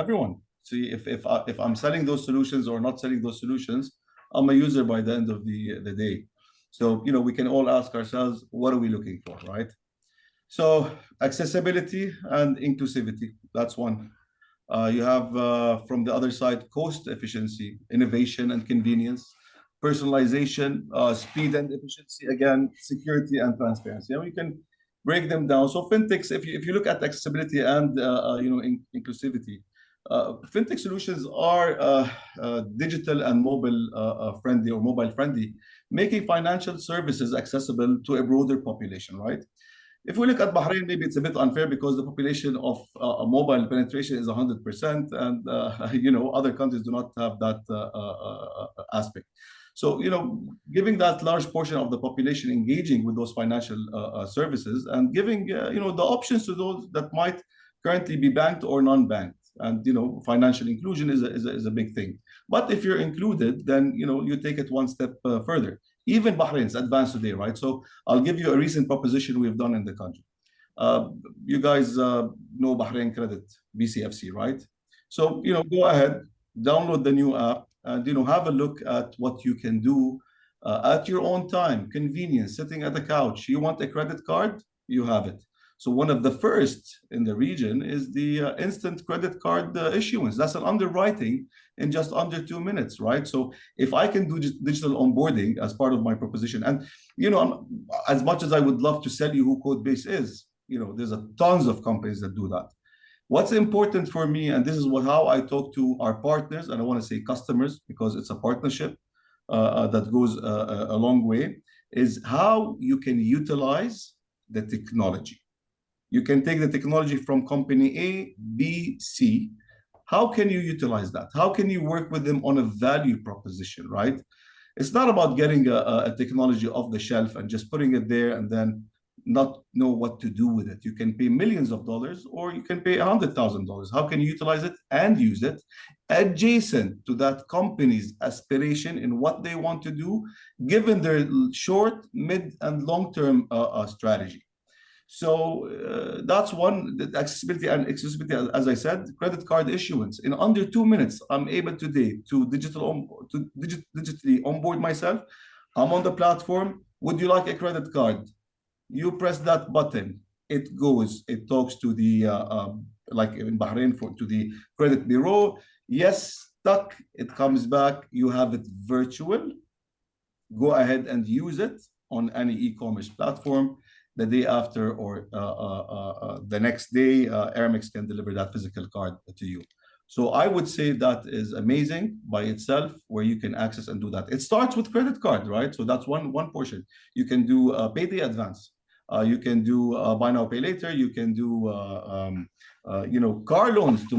everyone. See, if I'm selling those solutions or not selling those solutions, I'm a user by the end of the day. So, we can all ask ourselves, what are we looking for, right? So accessibility and inclusivity, that's one. You have from the other side, cost efficiency, innovation and convenience, personalization, speed and efficiency, again, security and transparency. And we can break them down. So fintechs, if you look at accessibility and inclusivity, fintech solutions are digital and mobile friendly or mobile friendly, making financial services accessible to a broader population, right? If we look at Bahrain, maybe it's a bit unfair because the population of mobile penetration is 100%, and other countries do not have that aspect. So, giving that large portion of the population engaging with those financial services and giving, the options to those that might currently be banked or non-banked. And, financial inclusion is a big thing. But if you're included, then, you take it one step further. Even Bahrain's advanced today, right? So I'll give you a recent proposition we've done in the country. You guys know Bahrain Credit, BCFC, right? So, go ahead, download the new app, and, have a look at what you can do at your own time, convenience, sitting at the couch. You want a credit card? You have it. So one of the first in the region is the instant credit card issuance. That's an underwriting in just under 2 minutes, right? So if I can do digital onboarding as part of my proposition, and as much as I would love to sell you who Codebase is, there's tons of companies that do that. What's important for me, and this is how I talk to our partners, and I want to say customers because it's a partnership that goes a long way, is how you can utilize the technology. You can take the technology from company A, B, C. How can you utilize that? How can you work with them on a value proposition, right? It's not about getting a technology off the shelf and just putting it there and then not know what to do with it. You can pay millions of dollars or you can pay $100,000. How can you utilize it and use it adjacent to that company's aspiration in what they want to do, given their short, mid, and long-term strategy? So that's one, the accessibility and accessibility, as I said, credit card issuance. In under 2 minutes, I'm able today to digitally onboard myself. I'm on the platform. Would you like a credit card? You press that button. It goes. It talks to the, like in Bahrain, to the credit bureau. Yes, stuck. It comes back. You have it virtual. Go ahead and use it on any e-commerce platform. The day after or the next day, Airmex can deliver that physical card to you. So I would say that is amazing by itself, where you can access and do that. It starts with credit card, right? So that's one portion. You can do payday advance. You can do buy now, pay later. You can do car loans. So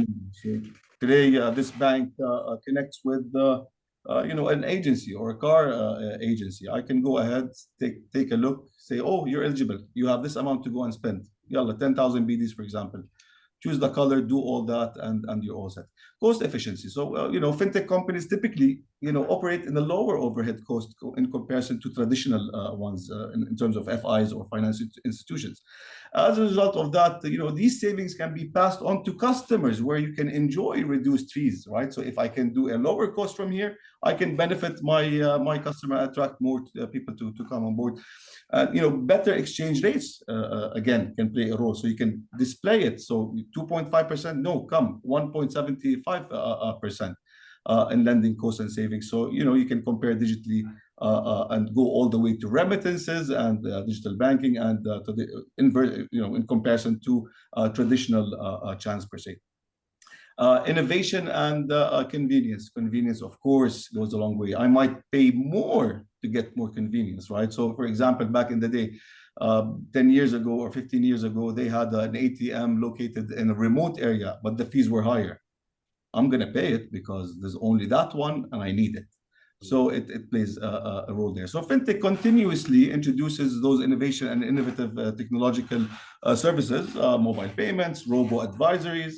today, this bank connects with an agency or a car agency. I can go ahead, take a look, say, oh, you're eligible. You have this amount to go and spend. Yalla, 10,000 BDs, for example. Choose the color, do all that, and you're all set. cost efficiency. So, fintech companies typically, operate in a lower overhead cost in comparison to traditional ones in terms of FIs or financial institutions. As a result of that, these savings can be passed on to customers where you can enjoy reduced fees, right? So if I can do a lower cost from here, I can benefit my customer, attract more people to come on board. Better exchange rates, again, can play a role. So you can display it. So 2.5%, no, come 1.75% in lending costs and savings. So, you can compare digitally and go all the way to remittances and digital banking and to the in comparison to traditional channels per se. Innovation and convenience. Convenience, of course, goes a long way. I might pay more to get more convenience, right? So, for example, back in the day, 10 years ago or 15 years ago, they had an ATM located in a remote area, but the fees were higher. I'm going to pay it because there's only that one and I need it. So it plays a role there. So fintech continuously introduces those innovation and innovative technological services, mobile payments, robo-advisories,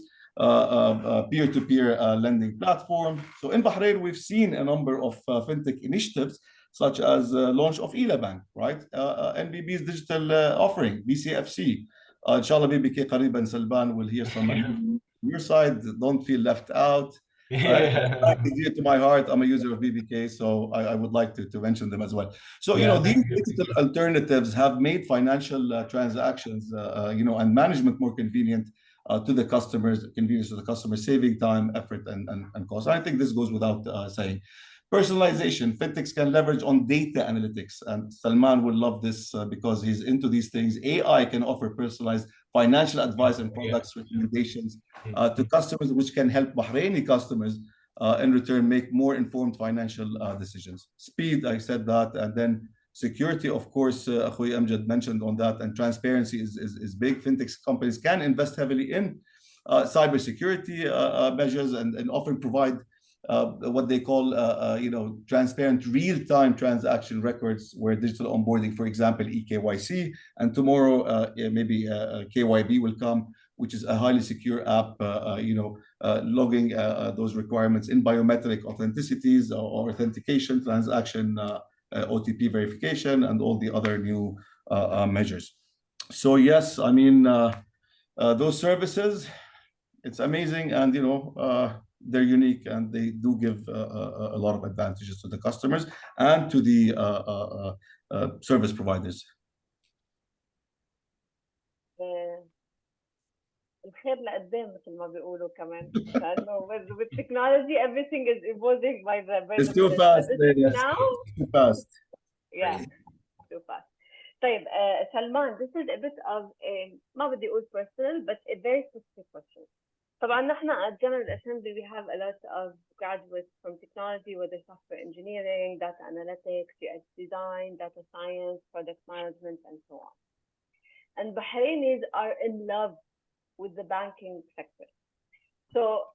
peer-to-peer lending platform. So in Bahrain, we've seen a number of fintech initiatives, such as launch of Ila Bank, right? NBB's digital offering, BCFC. Inshallah, BBK Qariban Salman will hear from your side. Don't feel left out. It's dear to my heart. I'm a user of BBK, so I would like to mention them as well. So, these digital alternatives have made financial transactions, and management more convenient to the customers, convenience to the customer, saving time, effort, and cost. I think this goes without saying. Personalization, fintechs can leverage on data analytics, and Salman will love this because he's into these things. AI can offer personalized financial advice and products recommendations to customers, which can help Bahraini customers in return make more informed financial decisions. Speed, I said that, and then security, of course, Akhoy Amjad mentioned on that, and transparency is big. Fintech companies can invest heavily in cybersecurity measures and often provide what they call, transparent real-time transaction records, where digital onboarding, for example, eKYC, and tomorrow maybe KYB will come, which is a highly secure app, logging those requirements in biometric authenticities or authentication, transaction, OTP verification, and all the other new measures. So yes, I mean, those services, it's amazing, and they're unique, and they do give a lot of advantages to the customers and to the service providers. الخير لقدام مثل ما بيقولوا كمان لأنه with technology everything is evolving by the It's too fast. Yes. Now Too fast. Yeah, too fast. طيب Salman, this is a bit of a ما بدي أقول personal but a very specific question. طبعا نحن at General Assembly we have a lot of graduates from technology, whether software engineering, data analytics, UX design, data science, product management, and so on. And Bahrainis are in love with the banking sector. So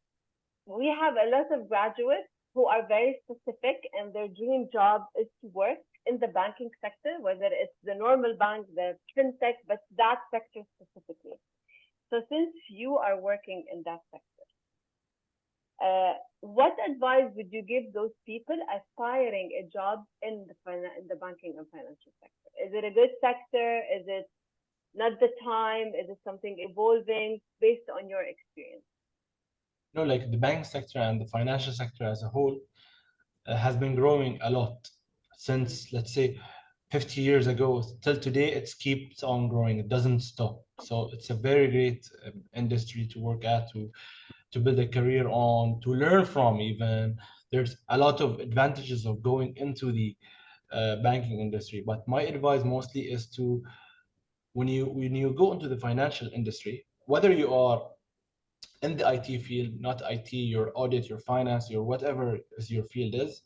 we have a lot of graduates who are very specific, and their dream job is to work in the banking sector, whether it's the normal bank, the fintech, but that sector specifically. So since you are working in that sector, what advice would you give those people aspiring a job in the banking and financial sector? Is it a good sector? Is it not the time? Is it something evolving based on your experience? Like the bank sector and the financial sector as a whole has been growing a lot since, let's say, 50 years ago till today. It keeps on growing. It doesn't stop. So it's a very great industry to work at, to build a career on, to learn from. Even there's a lot of advantages of going into the banking industry. But my advice mostly is to, when you go into the financial industry, whether you are in the IT field, not IT, your audit, your finance, your whatever is your field is,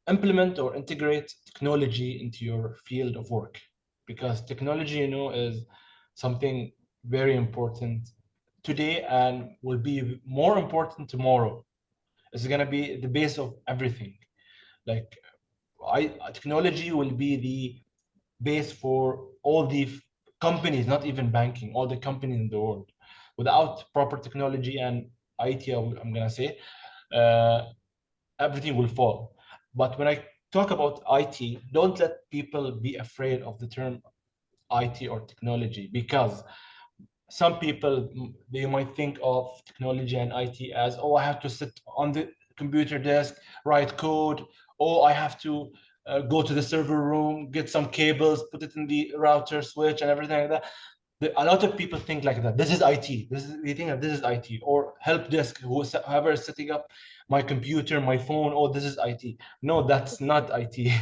implement or integrate technology into your field of work, because technology, is something very important today and will be more important tomorrow. It's going to be the base of everything. Like technology will be the base for all the companies, not even banking, all the companies in the world. Without proper technology and IT, I'm gonna say, uh, everything will fall. But when I talk about IT, don't let people be afraid of the term IT or technology, because some people, they might think of technology and IT as, oh, I have to sit on the computer desk, write code, oh, I have to go to the server room, get some cables, put it in the router switch and everything like that. A lot of people think like that. This is IT. They think that this is IT, or help desk, whoever is setting up my computer, my phone. Oh, this is IT. No, that's not IT.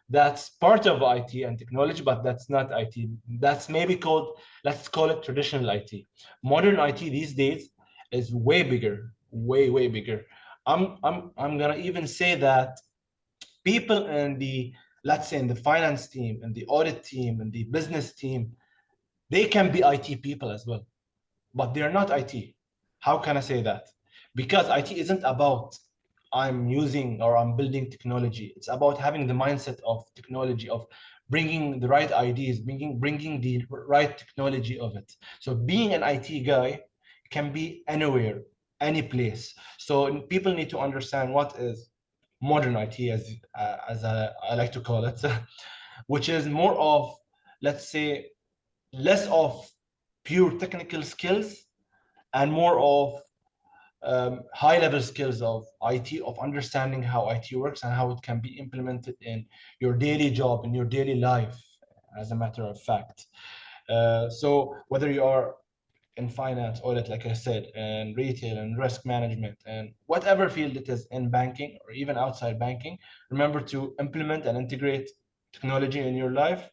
That's part of IT and technology, but that's not IT. That's maybe called, let's call it traditional IT. Modern IT these days is way bigger, way bigger. I'm gonna even say that people in the, let's say in the finance team, and the audit team, and the business team, they can be IT people as well, but they're not IT. How can I say that? Because IT isn't about I'm using or I'm building technology. It's about having the mindset of technology, of bringing the right ideas, bringing the right technology of it. So being an IT guy can be anywhere, any place. So people need to understand what is modern IT, as I like to call it, which is more of, let's say, less of pure technical skills and more of high-level skills of IT, of understanding how IT works and how it can be implemented in your daily job, in your daily life, as a matter of fact. So whether you are in finance, audit, like I said, and retail and risk management, and whatever field it is in banking or even outside banking, remember to implement and integrate technology in your life.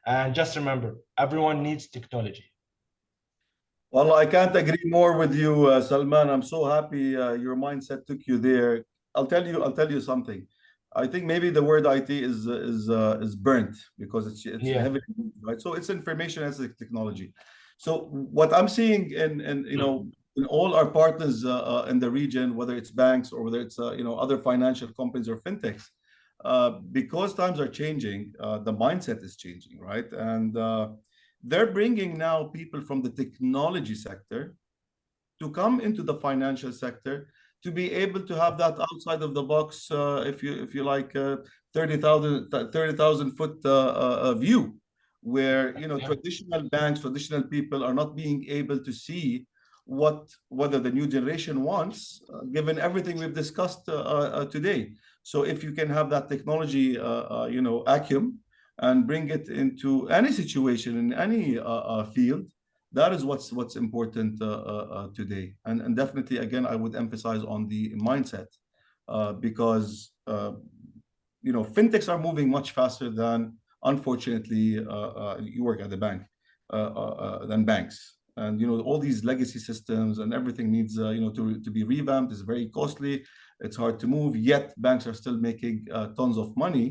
And just remember, everyone needs technology. Well, I can't agree more with you, Salman. I'm so happy your mindset took you there. I'll tell you something. I think maybe the word IT is burnt because it's Yeah. heavily used, right. So it's information as a technology. So what I'm seeing in in all our partners in the region, whether it's banks or whether it's other financial companies or fintechs, because times are changing, the mindset is changing, right? And they're bringing now people from the technology sector to come into the financial sector to be able to have that outside of the box, if you like, 30,000 foot view, where Yeah. traditional banks, traditional people are not being able to see whether the new generation wants, given everything we've discussed today. So if you can have that technology, acumen, and bring it into any situation in any field, that is what's important today. And definitely, again, I would emphasize on the mindset, because fintechs are moving much faster than, unfortunately, you work at the bank, than banks. And all these legacy systems and everything needs to be revamped. It's very costly. It's hard to move. Yet banks are still making tons of money,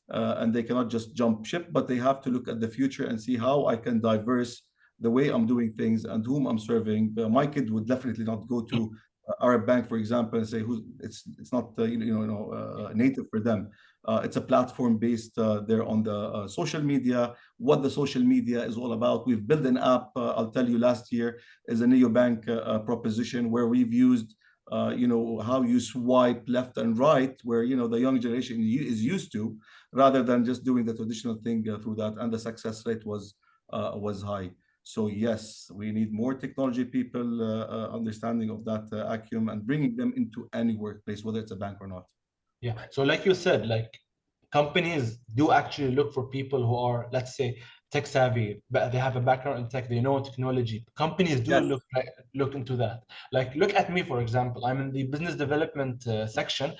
and they cannot just jump ship, but they have to look at the future and see how I can diverse the way I'm doing things and whom I'm serving. My kid would definitely not go to Arab Bank, for example, and say it's not native for them. It's a platform based there on the social media. What the social media is all about. We've built an app. I'll tell you, last year is a neobank proposition where we've used how you swipe left and right, where the young generation is used to, rather than just doing the traditional thing through that, and the success rate was high. So yes, we need more technology people understanding of that acumen and bringing them into any workplace, whether it's a bank or not. Yeah. So like you said, like companies do actually look for people who are, let's say, tech savvy, but they have a background in tech, they know technology. Companies do Yes. look into that. Like look at me, for example, I'm in the business development section.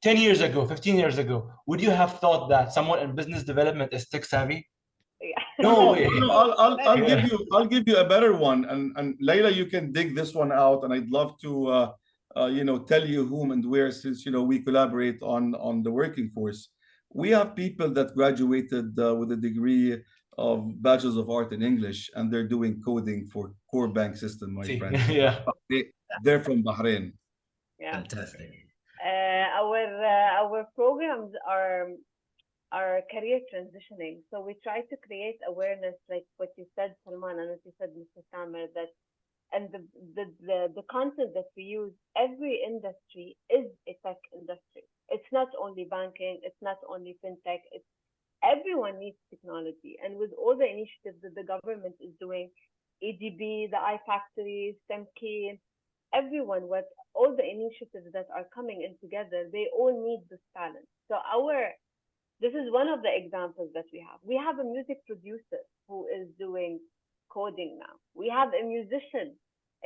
10 years ago, 15 years ago, would you have thought that someone in business development is tech savvy? Yeah. No No, way. no, I'll Yeah. give you a better one, and Layla, you can dig this one out, and I'd love to tell you whom and where, since we collaborate on the working force. We have people that graduated with a degree of Bachelor's of Art in English, and they're doing coding for core bank system, my See, friend. yeah. They're from Bahrain. Yeah. Fantastic. Our programs are career transitioning. So we try to create awareness, like what you said, Salman, and what you said, Mr. Tamer, that and the content that we use, every industry is a tech industry. It's not only banking, it's not only fintech, it's everyone needs technology. And with all the initiatives that the government is doing, EDB, the iFactory, STEMkey, everyone, what all the initiatives that are coming in together, they all need this talent. So this is one of the examples that we have. We have a music producer who is doing coding now. We have a musician,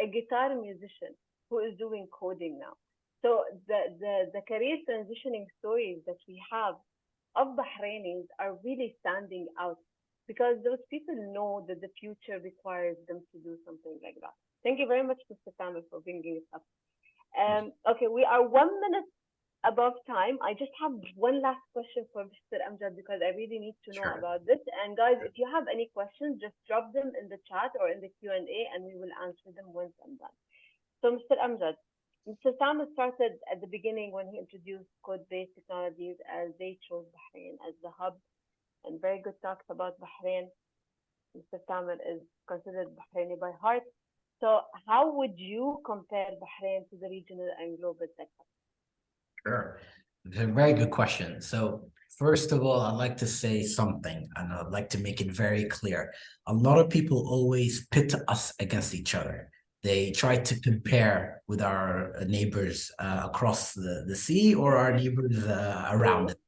a guitar musician who is doing coding now. So the career transitioning stories that we have of Bahrainis are really standing out because those people know that the future requires them to do something like that. Thank you very much, Mr. Tamer, for bringing it up. Okay, we are 1 minute above time. I just have one last question for Mr. Amjad because I really need to know about this. And guys, if you have any questions, just drop them in the chat or in the Q&A and we will answer them once I'm done. So Mr. Amjad, Mr. Tamer started at the beginning when he introduced Codebase Technologies as they chose Bahrain as the hub, and very good talks about Bahrain. Mr. Tamer is considered Bahraini by heart. So how would you compare Bahrain to the regional and global tech hub? Sure. It's a very good question. So first of all, I'd like to say something, and I'd like to make it very clear. A lot of people always pit us against each other. They try to compare with our neighbors across the sea or our neighbors around it.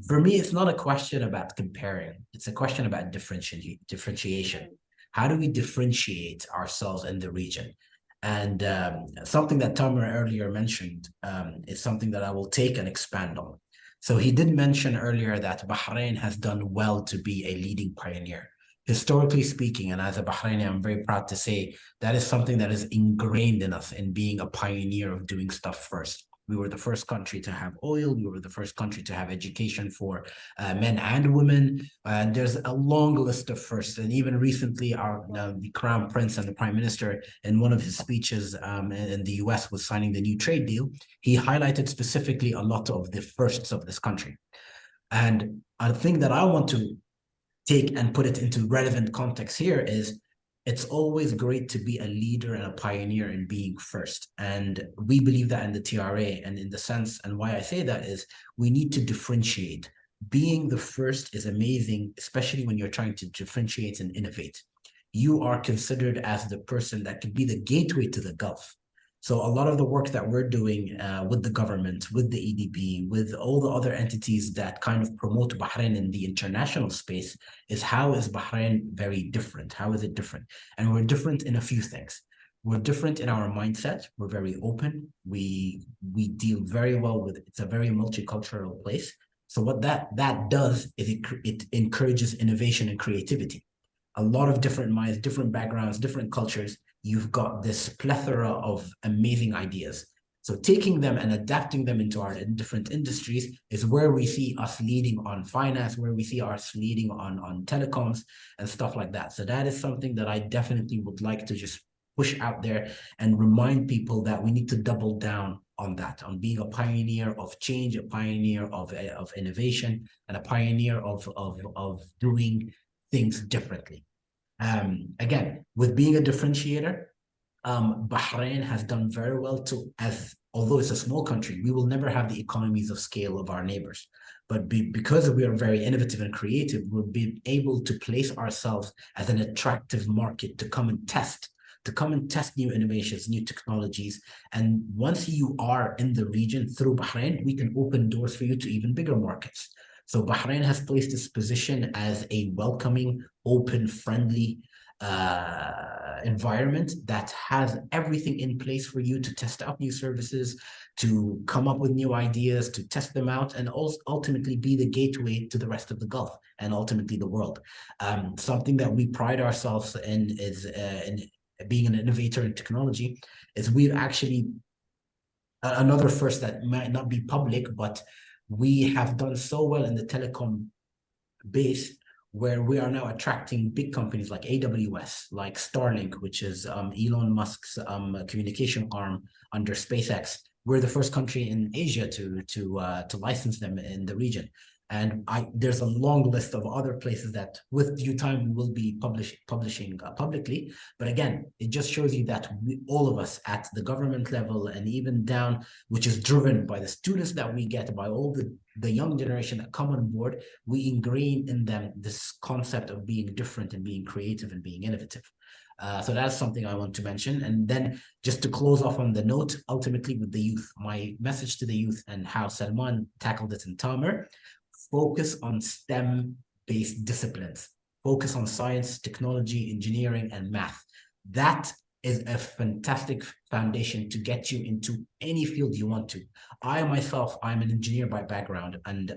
For me, it's not a question about comparing. It's a question about differentiation. How do we differentiate ourselves in the region? And something that Tamer earlier mentioned is something that I will take and expand on. So he did mention earlier that Bahrain has done well to be a leading pioneer. Historically speaking, and as a Bahraini, I'm very proud to say that is something that is ingrained in us in being a pioneer of doing stuff first. We were the first country to have oil. We were the first country to have education for men and women. And there's a long list of firsts. And even recently, the Crown Prince and the Prime Minister, in one of his speeches in the US, was signing the new trade deal. He highlighted specifically a lot of the firsts of this country. And a thing that I want to take and put it into relevant context here is it's always great to be a leader and a pioneer in being first. And we believe that in the TRA, and in the sense, and why I say that is we need to differentiate. Being the first is amazing, especially when you're trying to differentiate and innovate. You are considered as the person that could be the gateway to the Gulf. So a lot of the work that we're doing with the government, with the EDB, with all the other entities that kind of promote Bahrain in the international space is how is Bahrain very different? How is it different? And we're different in a few things. We're different in our mindset. We're very open. We deal very well with it. It's a very multicultural place. So what that does is it encourages innovation and creativity. A lot of different minds, different backgrounds, different cultures. You've got this plethora of amazing ideas. So taking them and adapting them into our different industries is where we see us leading on finance, where we see us leading on telecoms and stuff like that. So that is something that I definitely would like to just push out there and remind people that we need to double down on that, on being a pioneer of change, a pioneer of innovation, and a pioneer of doing things differently. Again, with being a differentiator, Bahrain has done very well although it's a small country, we will never have the economies of scale of our neighbors. But because we are very innovative and creative, we'll be able to place ourselves as an attractive market to come and test new innovations, new technologies. And once you are in the region through Bahrain, we can open doors for you to even bigger markets. So Bahrain has placed its position as a welcoming, open, friendly environment that has everything in place for you to test out new services, to come up with new ideas, to test them out, and also ultimately be the gateway to the rest of the Gulf and ultimately the world. Something that we pride ourselves in is in being an innovator in technology is we've actually, another first that might not be public, but we have done so well in the telecom base where we are now attracting big companies like AWS, like Starlink, which is Elon Musk's communication arm under SpaceX. We're the first country in Asia to license them in the region. And there's a long list of other places that with due time we will be publishing publicly. But again, it just shows you that all of us at the government level and even down, which is driven by the students that we get, by all the young generation that come on board, we ingrain in them this concept of being different and being creative and being innovative. So that's something I want to mention. And then just to close off on the note, ultimately with the youth, my message to the youth and how Salman tackled it in Tamer: focus on STEM-based disciplines. Focus on science, technology, engineering, and math. That is a fantastic foundation to get you into any field you want to. I myself, I'm an engineer by background, and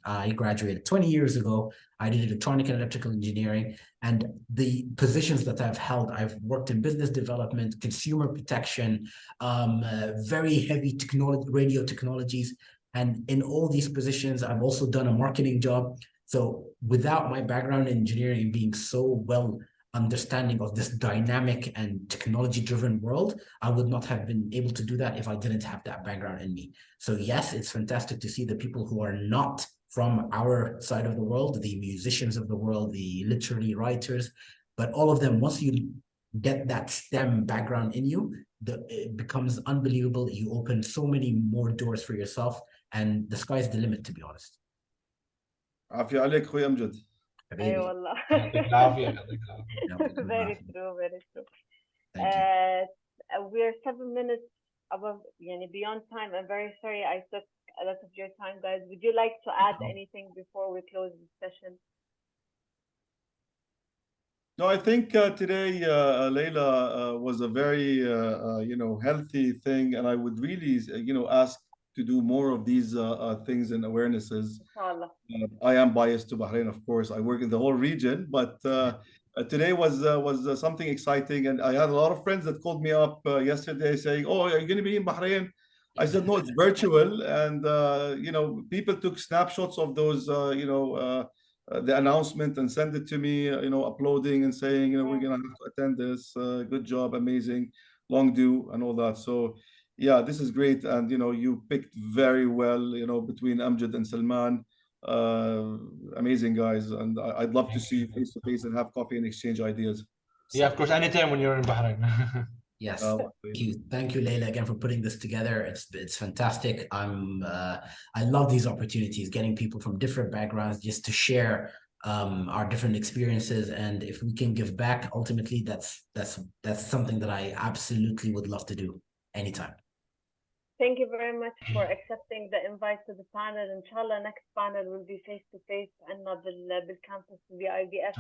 I graduated 20 years ago. I did electronic and electrical engineering, and the positions that I've held, I've worked in business development, consumer protection, very heavy technology, radio technologies. And in all these positions, I've also done a marketing job. So without my background in engineering being so well understanding of this dynamic and technology-driven world, I would not have been able to do that if I didn't have that background in me. So yes, it's fantastic to see the people who are not from our side of the world, the musicians of the world, the literary writers, but all of them, once you get that STEM background in you, it becomes unbelievable. You open so many more doors for yourself, and the sky's the limit, to be honest. عافية عليك خوي أمجد. أي والله. Very true, very true. Thank you. We're 7 minutes above, beyond time. I'm very sorry I took a lot of your time, guys. Would you like to add anything before we close the session? No, I think today, Leila, was a very, healthy thing, and I would really, ask to do more of these things and awarenesses. I am biased to Bahrain, of course. I work in the whole region, but today was something exciting, and I had a lot of friends that called me up yesterday saying, "Oh, are you going to be in Bahrain?" I said, "No, it's virtual," and people took snapshots of those, the announcement and send it to me, uploading and saying, we're going to have to attend this. Good job, amazing, long due, and all that. So, yeah, this is great. And, you picked very well, between Amjad and Salman. Amazing guys. And I'd love to see you face to face and have coffee and exchange ideas. Yeah, of course, anytime when you're in Bahrain. Yes, thank you, Leila, again for putting this together. It's fantastic. I love these opportunities, getting people from different backgrounds just to share our different experiences, and if we can give back, ultimately, that's something that I absolutely would love to do anytime. Thank you very much for accepting the invite to the panel. Inshallah, next panel will be face-to-face and not بالcampus IBF.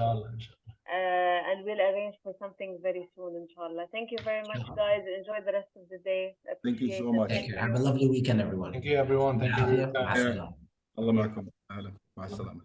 And we'll arrange for something very soon, inshallah. Thank you very much, guys. Enjoy the rest of the day. Thank you so much. Thank you. Have a lovely weekend, everyone. Thank you, everyone. Thank you. الله معكم. أهلا. مع السلامة.